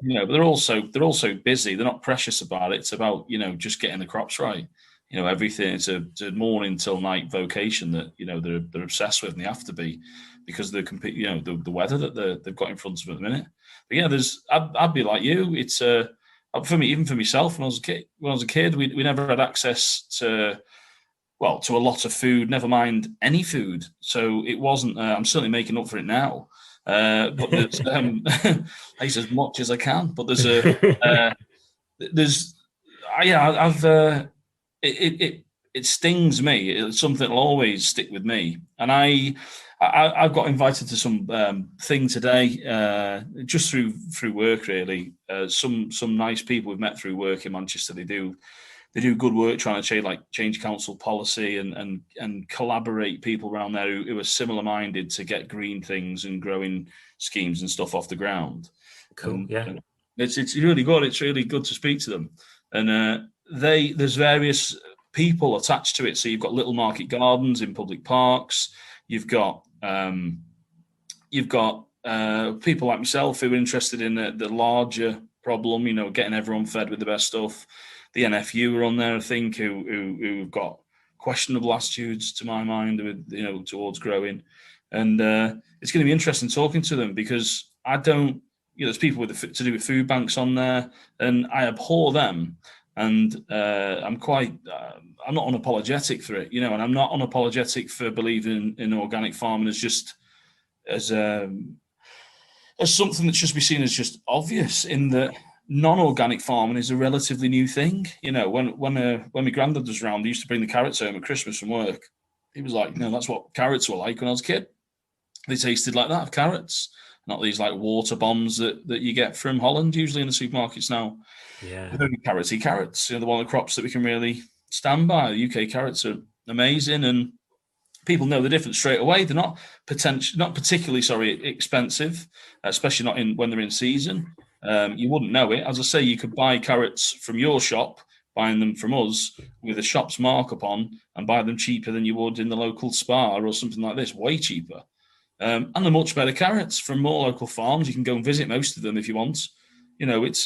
but they're also busy. They're not precious about it. It's about just getting the crops right. Everything. It's a morning till night vocation that they're obsessed with, and they have to be because they're compete. The weather that they've got in front of them at the minute. But yeah, I'd be like you. It's for me, even for myself when I was a kid, we never had access to a lot of food, never mind any food. So it wasn't. I'm certainly making up for it now. But there's I eat as much as I can. But uh, there's yeah, it stings me. It's something that'll always stick with me. And I've got invited to some thing today, just through work really. Some nice people we've met through work in Manchester. They do good work trying to change council policy and collaborate people around there who are similar minded to get green things and growing schemes and stuff off the ground. Cool. And Yeah. it's really good. It's really good to speak to them. And there's various people attached to it. So you've got little market gardens in public parks. You've got people like myself who are interested in the larger problem. Getting everyone fed with the best stuff. The NFU are on there, I think, who've got questionable attitudes, to my mind, with towards growing, and it's going to be interesting talking to them because I don't. There's people to do with food banks on there, and I abhor them, and I'm not unapologetic for it, and I'm not unapologetic for believing in organic farming as something that should be seen as just obvious in that non-organic farming is a relatively new thing. When my granddad was around, he used to bring the carrots home at Christmas from work. He was like, that's what carrots were like when I was a kid. They tasted like that, of carrots, not these like water bombs that you get from Holland, usually in the supermarkets now. Yeah. They're carrotsy carrots, the one of the crops that we can really stand by. The UK carrots are amazing, and people know the difference straight away. They're not particularly expensive, especially not when they're in season. You wouldn't know it. As I say, you could buy carrots from your shop, buying them from us with a shop's markup on, and buy them cheaper than you would in the local Spar or something like this, way cheaper. And they're much better carrots from more local farms. You can go and visit most of them if you want. It's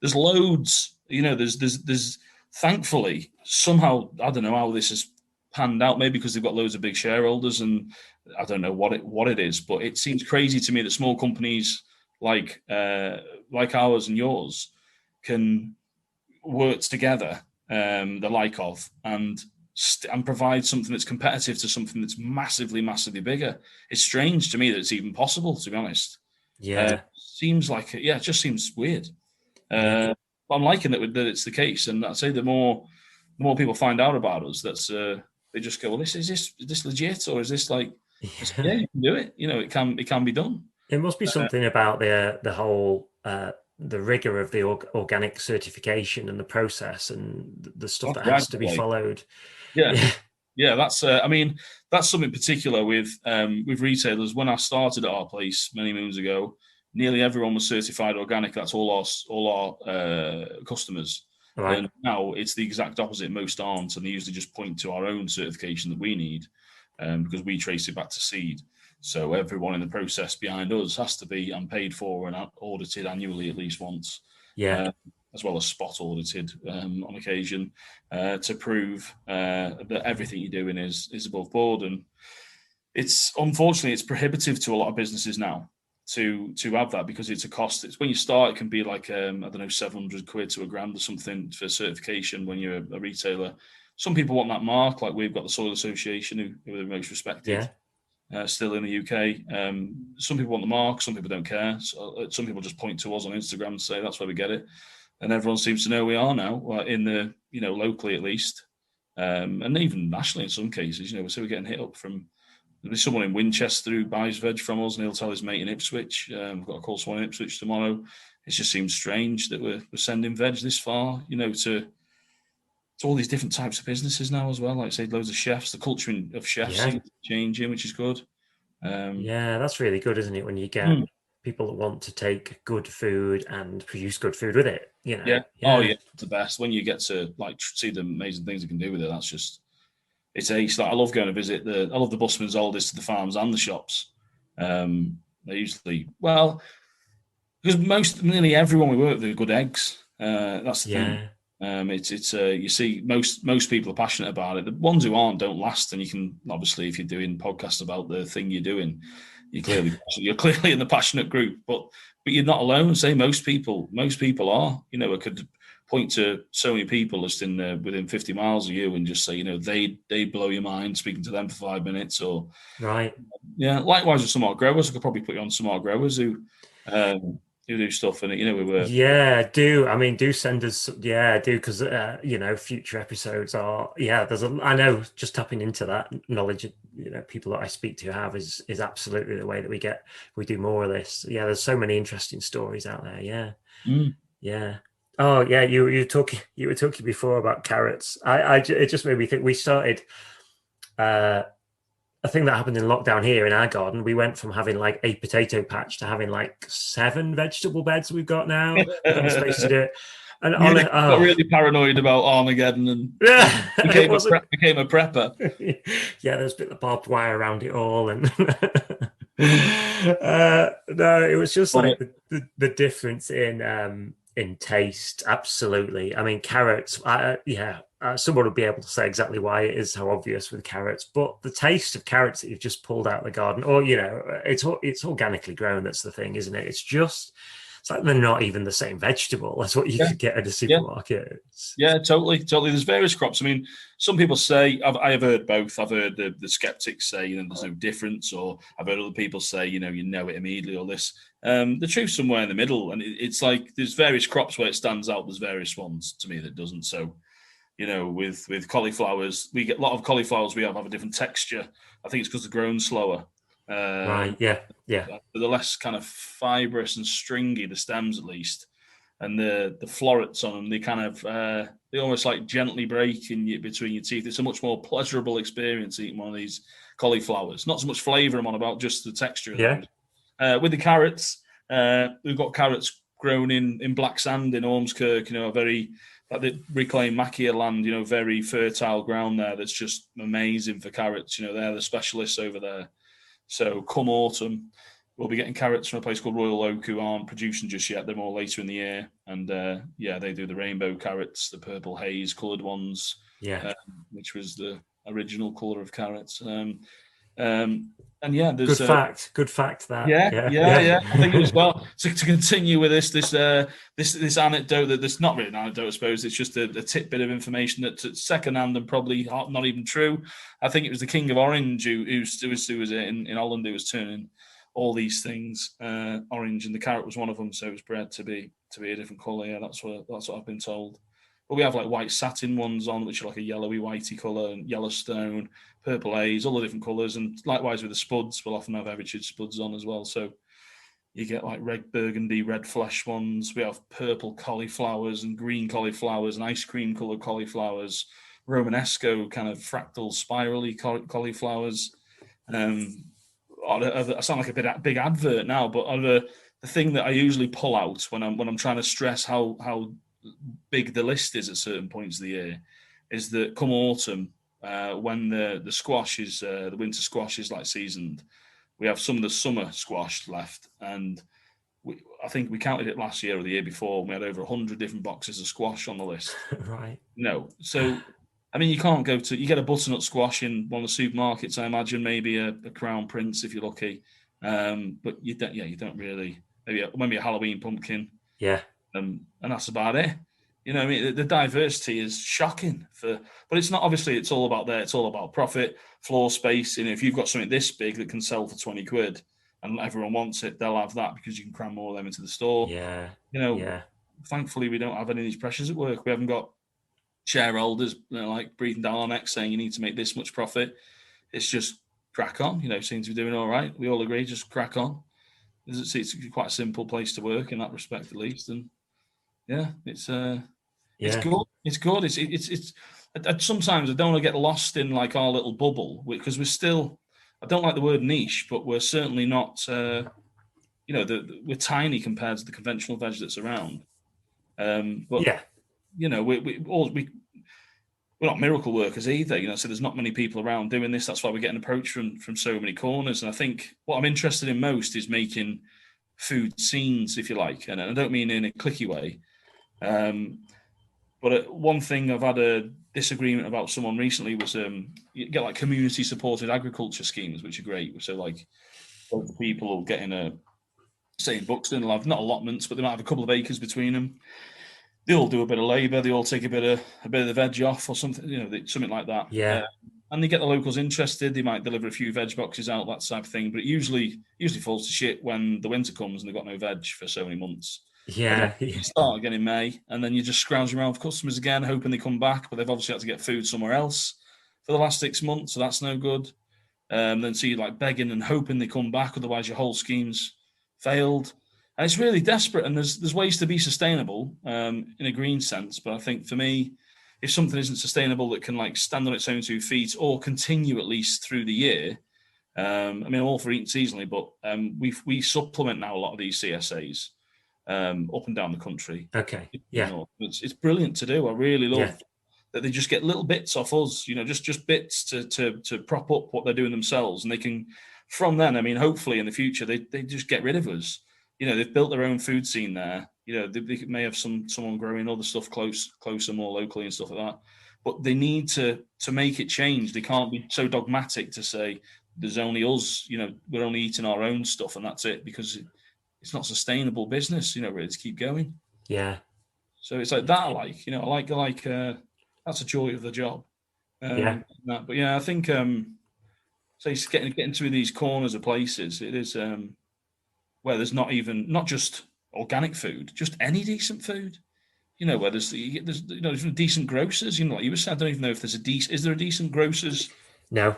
there's loads. There's thankfully somehow, I don't know how this has panned out, maybe because they've got loads of big shareholders, and I don't know what it is, but it seems crazy to me that small companies like ours and yours can work together, the like of, and provide something that's competitive to something that's massively, massively bigger. It's strange to me that it's even possible, to be honest. Yeah. Seems like it just seems weird. Yeah. But I'm liking that it's the case, and I'd say the more people find out about us, they just go, well, is this legit, or is this like, yeah, Yeah. you can do it. It can be done. It must be something about the whole the rigor of the organic certification and the process and the stuff Oh, that right, has to be okay. followed. Yeah, Yeah. yeah. I mean, that's something particular with retailers. When I started at our place many moons ago, nearly everyone was certified organic. That's all our customers. All right. And now it's the exact opposite. Most aren't, and they usually just point to our own certification that we need, because we trace it back to seed. So everyone in the process behind us has to be and paid for and audited annually at least once, Yeah. uh, as well as spot audited on occasion, to prove that everything you're doing is above board. And unfortunately it's prohibitive to a lot of businesses now to have that, because it's a cost. It's when you start, it can be like I don't know, 700 quid to £1,000 or something for certification when you're a retailer. Some people want that mark, like we've got the Soil Association, who are the most respected. Yeah. still in the UK. Some people want the mark, some people don't care. So, some people just point to us on Instagram and say that's where we get it, and everyone seems to know we are now, in the locally at least, and even nationally in some cases. So we're getting hit up from. There'll be someone in Winchester who buys veg from us, and he'll tell his mate in Ipswich. We've got a call someone in Ipswich tomorrow. It just seems strange that we're sending veg this far, to all these different types of businesses now as well. Like I say, loads of chefs. The culture of chefs Yeah. seems changing, which is good. Yeah, that's really good, isn't it? When you get Mm, people that want to take good food and produce good food with it, yeah. Oh, Yeah. yeah. It's the best when you get to see the amazing things you can do with it. That's just it's ace. Like, I love going to visit I love the busman's oldest to the farms and the shops. They usually because nearly everyone we work with are good eggs. That's the thing. Yeah. It's you see most people are passionate about it. The ones who aren't don't last, and you can obviously, if you're doing podcasts about the thing you're doing, you're clearly in the passionate group. But you're not alone. Say most people are. I could point to so many people just within 50 miles of you and just say, they blow your mind speaking to them for 5 minutes. Or Right. yeah, likewise with some art growers. I could probably put you on some art growers who do stuff, and we were. Yeah, do. I mean, do send us, yeah, do, because future episodes are, I know just tapping into that knowledge, people that I speak to have is absolutely the way that we do more of this. Yeah, there's so many interesting stories out there. Yeah, Mm. yeah. Oh, yeah, you were talking before about carrots. It just made me think we started, a thing that happened in lockdown here in our garden. We went from having like a potato patch to having like 7 vegetable beds we've got now. We've got the space to do it. And You on it, got really paranoid about Armageddon and yeah, it became wasn't. became a prepper. Yeah, there's a bit of barbed wire around it all, and no, it was just Love like it. the difference in taste. Absolutely. I mean, carrots. Someone would be able to say exactly why it is so obvious with carrots, but the taste of carrots that you've just pulled out of the garden, or it's organically grown. That's the thing, isn't it? It's like they're not even the same vegetable as what you Yeah, could get at a yeah, supermarket. yeah, totally, totally. There's various crops. I mean, some people say I have heard both. I've heard the skeptics say there's no difference, or I've heard other people say you know it immediately, or this. The truth's somewhere in the middle, and it's like there's various crops where it stands out. There's various ones to me that doesn't. So with cauliflowers, we get a lot of cauliflowers. We have a different texture. I think it's because they're grown slower. Right. Yeah. Yeah. They're less kind of fibrous and stringy, the stems at least, and the florets on them, they kind of they almost like gently break between your teeth. It's a much more pleasurable experience eating one of these cauliflowers. Not so much flavour I'm on about, just the texture of Yeah. those. With the carrots, we've got carrots grown in black sand in Ormskirk. A very like the reclaimed Macchia land. Very fertile ground there. That's just amazing for carrots. They're the specialists over there. So come autumn, we'll be getting carrots from a place called Royal Oak, who aren't producing just yet. They're more later in the year. And they do the rainbow carrots, the purple haze coloured ones, Yeah. which was the original colour of carrots. And yeah, Good there's fact. Good fact that. yeah, Yeah. yeah, Yeah. yeah. I think as well to continue with this anecdote that's not really an anecdote, I suppose. It's just a tidbit of information that's secondhand and probably not even true. I think it was the King of Orange who was in Holland who was turning all these things orange, and the carrot was one of them. So it was bred to be a different colour. Yeah, that's what I've been told. But we have like white satin ones on, which are like a yellowy, whitey colour, and Yellowstone, purple haze, all the different colours. And likewise with the spuds, we'll often have heritage spuds on as well. So you get like red burgundy, red flesh ones. We have purple cauliflowers and green cauliflowers and ice cream coloured cauliflowers, Romanesco kind of fractal spirally cauliflowers. I sound like a big advert now, but the thing that I usually pull out when I'm trying to stress how big the list is at certain points of the year is that come autumn, when the squash is the winter squash is like seasoned, we have some of the summer squash left, and I think we counted it last year or the year before, and we had over 100 different boxes of squash on the list. Right. No, so I mean, you can't you get a butternut squash in one of the supermarkets, I imagine, maybe a Crown Prince if you're lucky, but you don't really, maybe a Halloween pumpkin, Yeah. and that's about it. You know, I mean, the diversity is shocking. But it's not, obviously. It's all about there. It's all about profit, floor space. You know, if you've got something this big that can sell for 20 quid, and everyone wants it, they'll have that because you can cram more of them into the store. Yeah, You know, yeah, thankfully we don't have any of these pressures at work. We haven't got shareholders, like breathing down our necks saying you need to make this much profit. It's just crack on. You know, seems to be doing all right. We all agree, just crack on. It's quite a simple place to work in that respect, at least. And yeah, it's yeah, good. It's good. It's. Sometimes I don't want to get lost in like our little bubble because we're still. I don't like the word niche, but we're certainly not. You know, we're tiny compared to the conventional veg that's around. But yeah, you know, we're not miracle workers either. You know, so there's not many people around doing this. That's why we're getting approached from so many corners. And I think what I'm interested in most is making food scenes, if you like, and I don't mean in a clicky way. Um, but one thing I've had a disagreement about someone recently was you get like community supported agriculture schemes, which are great. So like local people will get in a say in Buxton, they'll have not allotments, but they might have a couple of acres between them. They all do a bit of labour. They all take a bit of the veg off or something, you know, something like that. yeah, And they get the locals interested. They might deliver a few veg boxes out, that type of thing. But it usually falls to shit when the winter comes and they've got no veg for so many months. And then yeah, you start again in May, and then you're just scrounging around for customers again, hoping they come back. But they've obviously had to get food somewhere else for the last 6 months, so that's no good. Then so you're like begging and hoping they come back, otherwise your whole scheme's failed. And it's really desperate. And there's ways to be sustainable in a green sense, but I think for me, if something isn't sustainable that can like stand on its own 2 feet or continue at least through the year, I mean, I'm all for eating seasonally, but we supplement now a lot of these CSAs up and down the country. okay, You yeah, know, it's brilliant to do. I really yeah, love that they just get little bits off us, you know, just bits to prop up what they're doing themselves, and they can from then. I mean, hopefully in the future they just get rid of us. You know, they've built their own food scene there. You know, they may have someone growing other stuff closer, more locally and stuff like that. But they need to make it change. They can't be so dogmatic to say there's only us. You know, we're only eating our own stuff and that's it, because it's not sustainable business. You know, really to keep going. yeah, So it's like that. I like, you know, that's a joy of the job. yeah. But yeah, I think so. It's getting through these corners of places. It is where there's not just organic food, just any decent food. You know, where there's you know there's decent grocers. You know, like you were saying, I don't even know if there's a decent. Is there a decent grocers? No,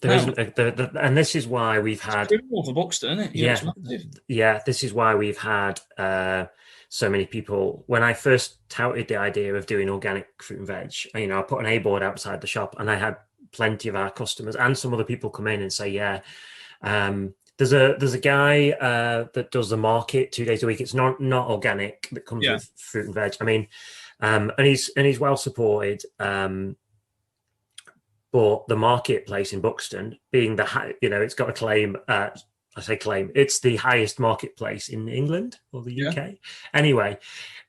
there No, isn't. And this is why we've it's had, criminal for Buxton, isn't it? You know, it's yeah, massive. yeah. This is why we've had so many people. When I first touted the idea of doing organic fruit and veg, you know, I put an A board outside the shop, and I had plenty of our customers and some other people come in and say, yeah. There's a guy that does the market 2 days a week. It's not organic, that comes Yeah, with fruit and veg. I mean, and he's well supported. But the marketplace in Buxton, being the high, you know, it's got a claim. I say claim. It's the highest marketplace in England or the yeah. UK. Anyway,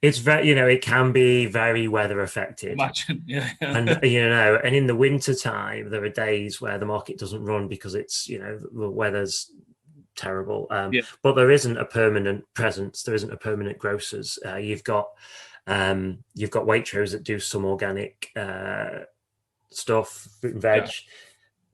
it's very, you know, it can be very weather affected. Imagine, yeah, And you know, and in the winter time, there are days where the market doesn't run because it's, you know, the weather's terrible. yeah, But there isn't a permanent presence. There isn't a permanent grocers. You've got Waitrose that do some organic stuff, fruit and veg.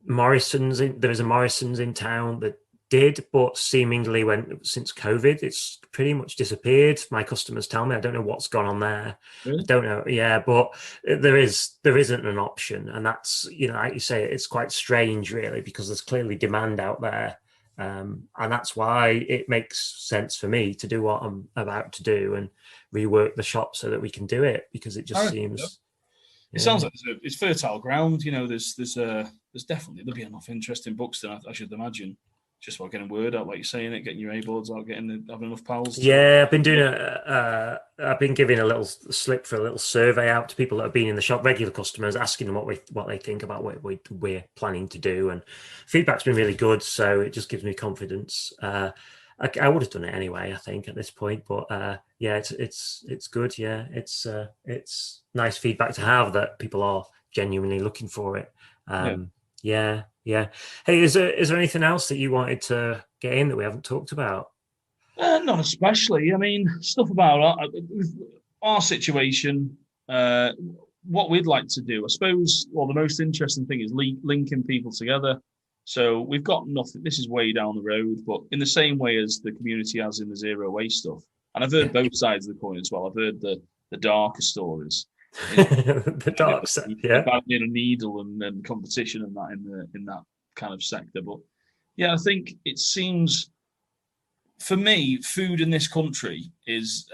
yeah. There is a Morrison's in town that did, but seemingly since COVID, it's pretty much disappeared. My customers tell me, I don't know what's gone on there. I Really? don't know. Yeah, but there isn't an option, and that's, you know, like you say, it's quite strange, really, because there's clearly demand out there. And that's why it makes sense for me to do what I'm about to do and rework the shop so that we can do it, because it I just reckon so. seems, It yeah, sounds like it's fertile ground. You know, there's definitely there'll be enough interest in Buxton. I should imagine. Just about getting word out, like you're saying it, getting your A boards out, having enough pals to. yeah. I've been giving a little slip for a little survey out to people that have been in the shop, regular customers, asking them what they think about what we're planning to do, and feedback's been really good. So it just gives me confidence. I would have done it anyway, I think, at this point, but yeah, it's good. Yeah, it's nice feedback to have that people are genuinely looking for it. Yeah. Yeah, yeah. Hey, is there anything else that you wanted to get in that we haven't talked about? Not especially. I mean, stuff about our situation. what we'd like to do, I suppose, well, the most interesting thing is linking people together. So we've got nothing. This is way down the road, but in the same way as the community has in the zero waste stuff, and I've heard Yeah. both sides of the coin as well. I've heard the darker stories, The dark side. Yeah. about being a needle and competition and that in that kind of sector. But yeah, I think it seems for me, food in this country is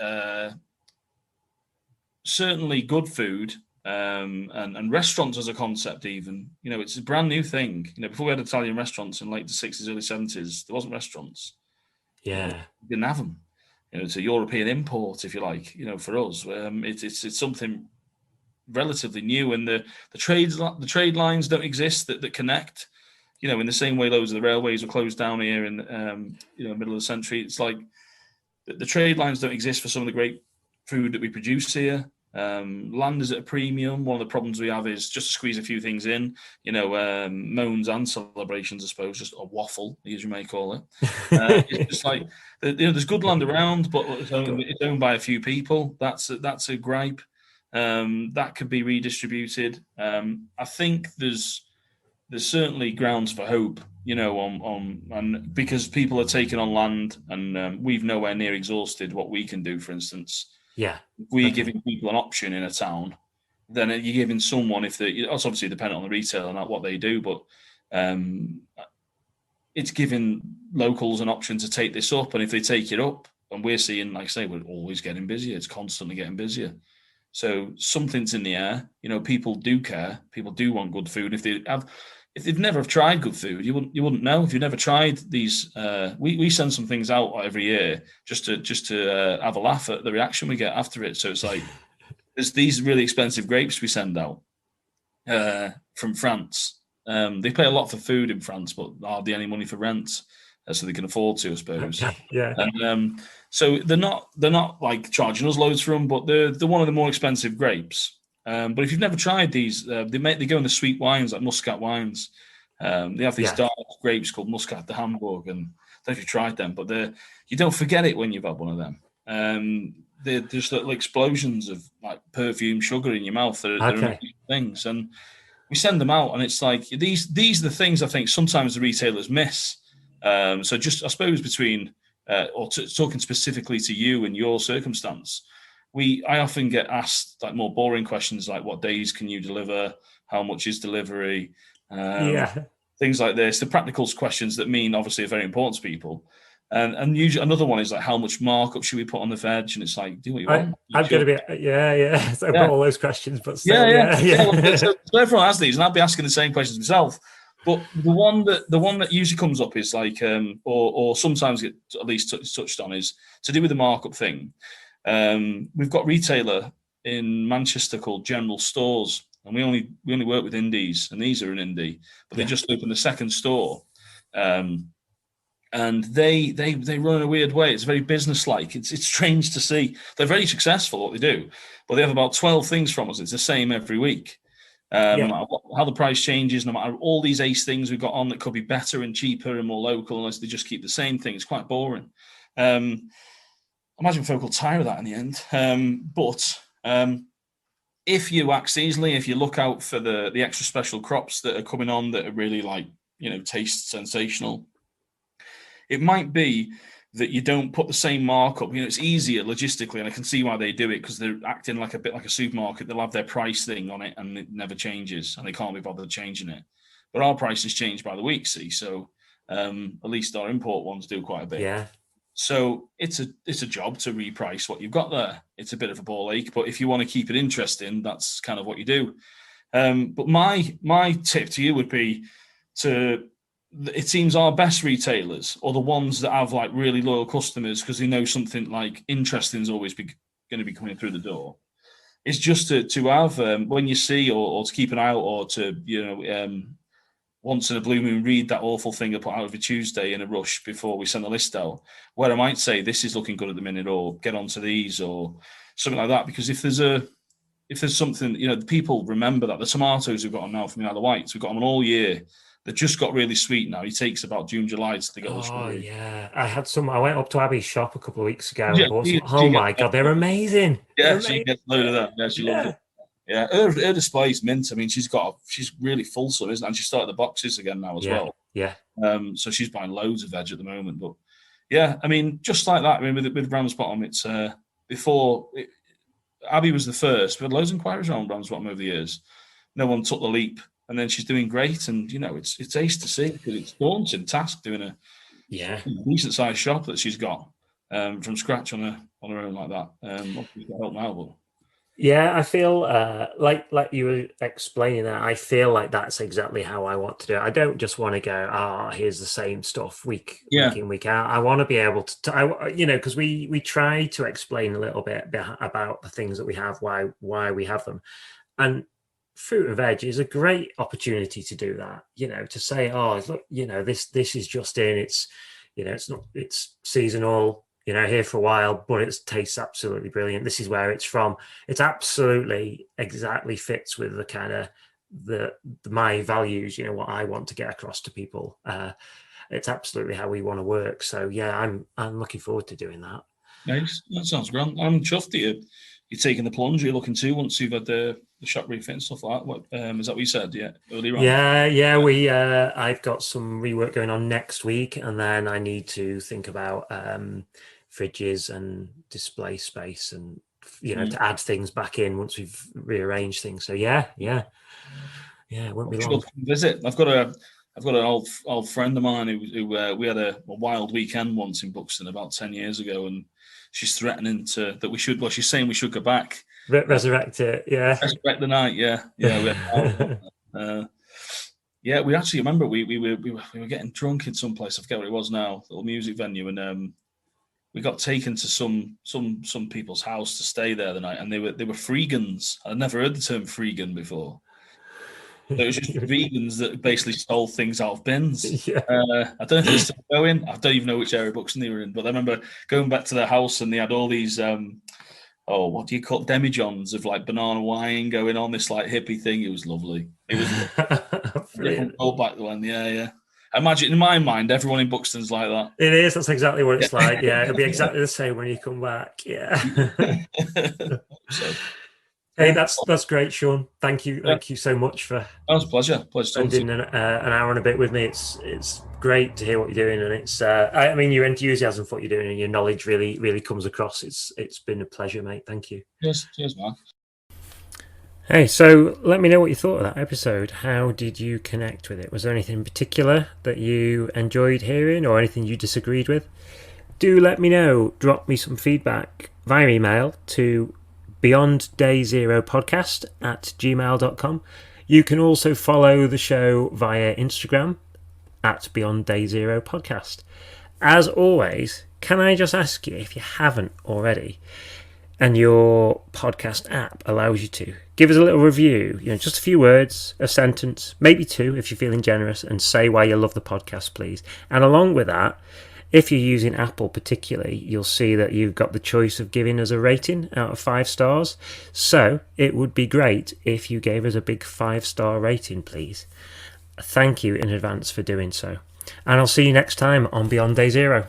certainly good food. And restaurants as a concept, even it's a brand new thing. Before we had Italian restaurants in late the 60s, early 70s, there wasn't restaurants. Yeah. We didn't have them. It's a European import, if you like. For us, it's something relatively new, and the trade lines don't exist that connect. In the same way loads of the railways were closed down here in middle of the century. It's like the trade lines don't exist for some of the great food that we produce here. Land is at a premium. One of the problems we have is just to squeeze a few things in, moans and celebrations, I suppose, just a waffle, as you may call it. It's just like, there's good land around, but it's owned by a few people. That's a gripe. That could be redistributed. I think there's certainly grounds for hope, and because people are taking on land, and we've nowhere near exhausted what we can do. For instance, Yeah, if we're giving people an option in a town, then you're giving someone, it's obviously dependent on the retailer and what they do, but it's giving locals an option to take this up, and if they take it up, and we're seeing, like I say, we're always getting busier. It's constantly getting busier. So something's in the air. People do care. People do want good food. If they've never tried good food, you wouldn't know. If you've never tried these, we send some things out every year just to have a laugh at the reaction we get after it. So it's like there's these really expensive grapes we send out from France. They pay a lot for food in France, but hardly any money for rent, so they can afford to, I suppose. Okay. Yeah. And so they're not like charging us loads for them, but they're one of the more expensive grapes. But if you've never tried these, they go in the sweet wines, like Muscat wines. They have these dark grapes called Muscat de Hamburg, and I don't know if you've tried them, but you don't forget it when you've had one of them. They're just little explosions of like perfume sugar in your mouth. They're amazing things, and we send them out, and it's like these are the things I think sometimes the retailers miss. So just I suppose between talking specifically to you and your circumstance. I often get asked like more boring questions like what days can you deliver, how much is delivery, things like this. The practical questions that mean obviously are very important to people, and usually another one is like how much markup should we put on the veg, and it's like do what you want. I'm going to be So I've got all those questions, but still, So everyone has these, and I'd be asking the same questions myself. But the one that usually comes up is like, or sometimes get at least touched on, is to do with the markup thing. We've got a retailer in Manchester called General Stores, and we only work with indies, and these are an indie, but they just opened a second store, and they run in a weird way. It's very business-like. It's strange to see. They're very successful at what they do, but they have about 12 things from us. It's the same every week. No matter how the price changes, no matter all these ace things we've got on that could be better and cheaper and more local, unless they just keep the same thing. It's quite boring. Imagine folk will tire of that in the end. But if you act seasonally, if you look out for the extra special crops that are coming on that are really like, taste sensational, it might be that you don't put the same markup. It's easier logistically, and I can see why they do it, because they're acting like a bit like a supermarket. They'll have their price thing on it, and it never changes, and they can't be bothered changing it. But our prices change by the week, see. So at least our import ones do quite a bit. Yeah. So it's a job to reprice what you've got there. It's a bit of a ball ache, but if you want to keep it interesting, that's kind of what you do. But my tip to you would be it seems our best retailers are the ones that have like really loyal customers, because they know something like interesting is always going to be coming through the door. It's just to have when you see or to keep an eye out, or to once in a blue moon read that awful thing I put out every Tuesday in a rush before we send the list out, where I might say this is looking good at the minute, or get onto these, or something like that. Because if there's something, the people remember that the tomatoes we've got on now from the Isle of Wight, we've got them on all year. They just got really sweet now. It takes about June, July to get the sugary. Yeah. I went up to Abby's shop a couple of weeks ago Yeah, and bought some. Oh my God, they're amazing. Yeah, she gets a load of that. Yeah, she loves it. Yeah, her display's mint. I mean, she's really fulsome, isn't it? And she started the boxes again now as well. Yeah. So she's buying loads of veg at the moment. But yeah, I mean, just like that. I mean, with Ramsbottom, it's Abby was the first. We had loads of inquiries around Ramsbottom over the years. No one took the leap, and then she's doing great. And it's ace to see, because it's a daunting task doing a decent sized shop that she's got from scratch on her own like that. Obviously got help now, but. Yeah, I feel like you were explaining that. I feel like that's exactly how I want to do it. I don't just want to go, here's the same stuff week in, week out. I want to be able to, because we try to explain a little bit about the things that we have, why we have them, and fruit and veg is a great opportunity to do that. To say, look, this is just in. It's it's seasonal. Here for a while, but it tastes absolutely brilliant. This is where it's from. It's absolutely exactly fits with the kind of my values, what I want to get across to people. It's absolutely how we want to work. So yeah, I'm looking forward to doing that. Nice. That sounds grand. I'm chuffed that you're taking the plunge. You're looking to once you've had the shop refit and stuff like that. What is that what you said? Yeah, earlier on. Yeah. We I've got some rework going on next week, and then I need to think about fridges and display space, and to add things back in once we've rearranged things. So yeah, it won't be long. Visit. I've got an old friend of mine who we had a wild weekend once in Buxton about 10 years ago, and she's threatening that we should. Well, she's saying we should go back, resurrect it. Yeah, resurrect the night. Yeah. Yeah, we actually remember we were getting drunk in some place. I forget what it was now, little music venue, and we got taken to some people's house to stay there the night, and they were freegans. I'd never heard the term freegan before. It was just vegans that basically stole things out of bins. Yeah. I don't know if they're still going. I don't even know which area of Buxton they were in, but I remember going back to their house and they had all these what do you call it? Demijohns of like banana wine going on, this like hippie thing. It was lovely. It was different world back then. Yeah. I imagine in my mind, everyone in Buxton's like that. It is. That's exactly what it's like. Yeah, it'll be exactly the same when you come back. Yeah. Hey, that's great, Sean. Thank you so much for. That was a pleasure. Spending an hour and a bit with me. It's great to hear what you're doing, and it's. I mean, your enthusiasm for what you're doing and your knowledge really comes across. It's been a pleasure, mate. Thank you. Cheers, Mark. Hey, so let me know what you thought of that episode. How did you connect with it? Was there anything in particular that you enjoyed hearing, or anything you disagreed with? Do let me know. Drop me some feedback via email to beyonddayzeropodcast@gmail.com. You can also follow the show via Instagram @beyonddayzeropodcast. As always, can I just ask you, if you haven't already, and your podcast app allows you to, give us a little review, just a few words, a sentence, maybe two if you're feeling generous, and say why you love the podcast, please. And along with that, if you're using Apple particularly, you'll see that you've got the choice of giving us a rating out of 5 stars. So it would be great if you gave us a big 5-star rating, please. Thank you in advance for doing so. And I'll see you next time on Beyond Day Zero.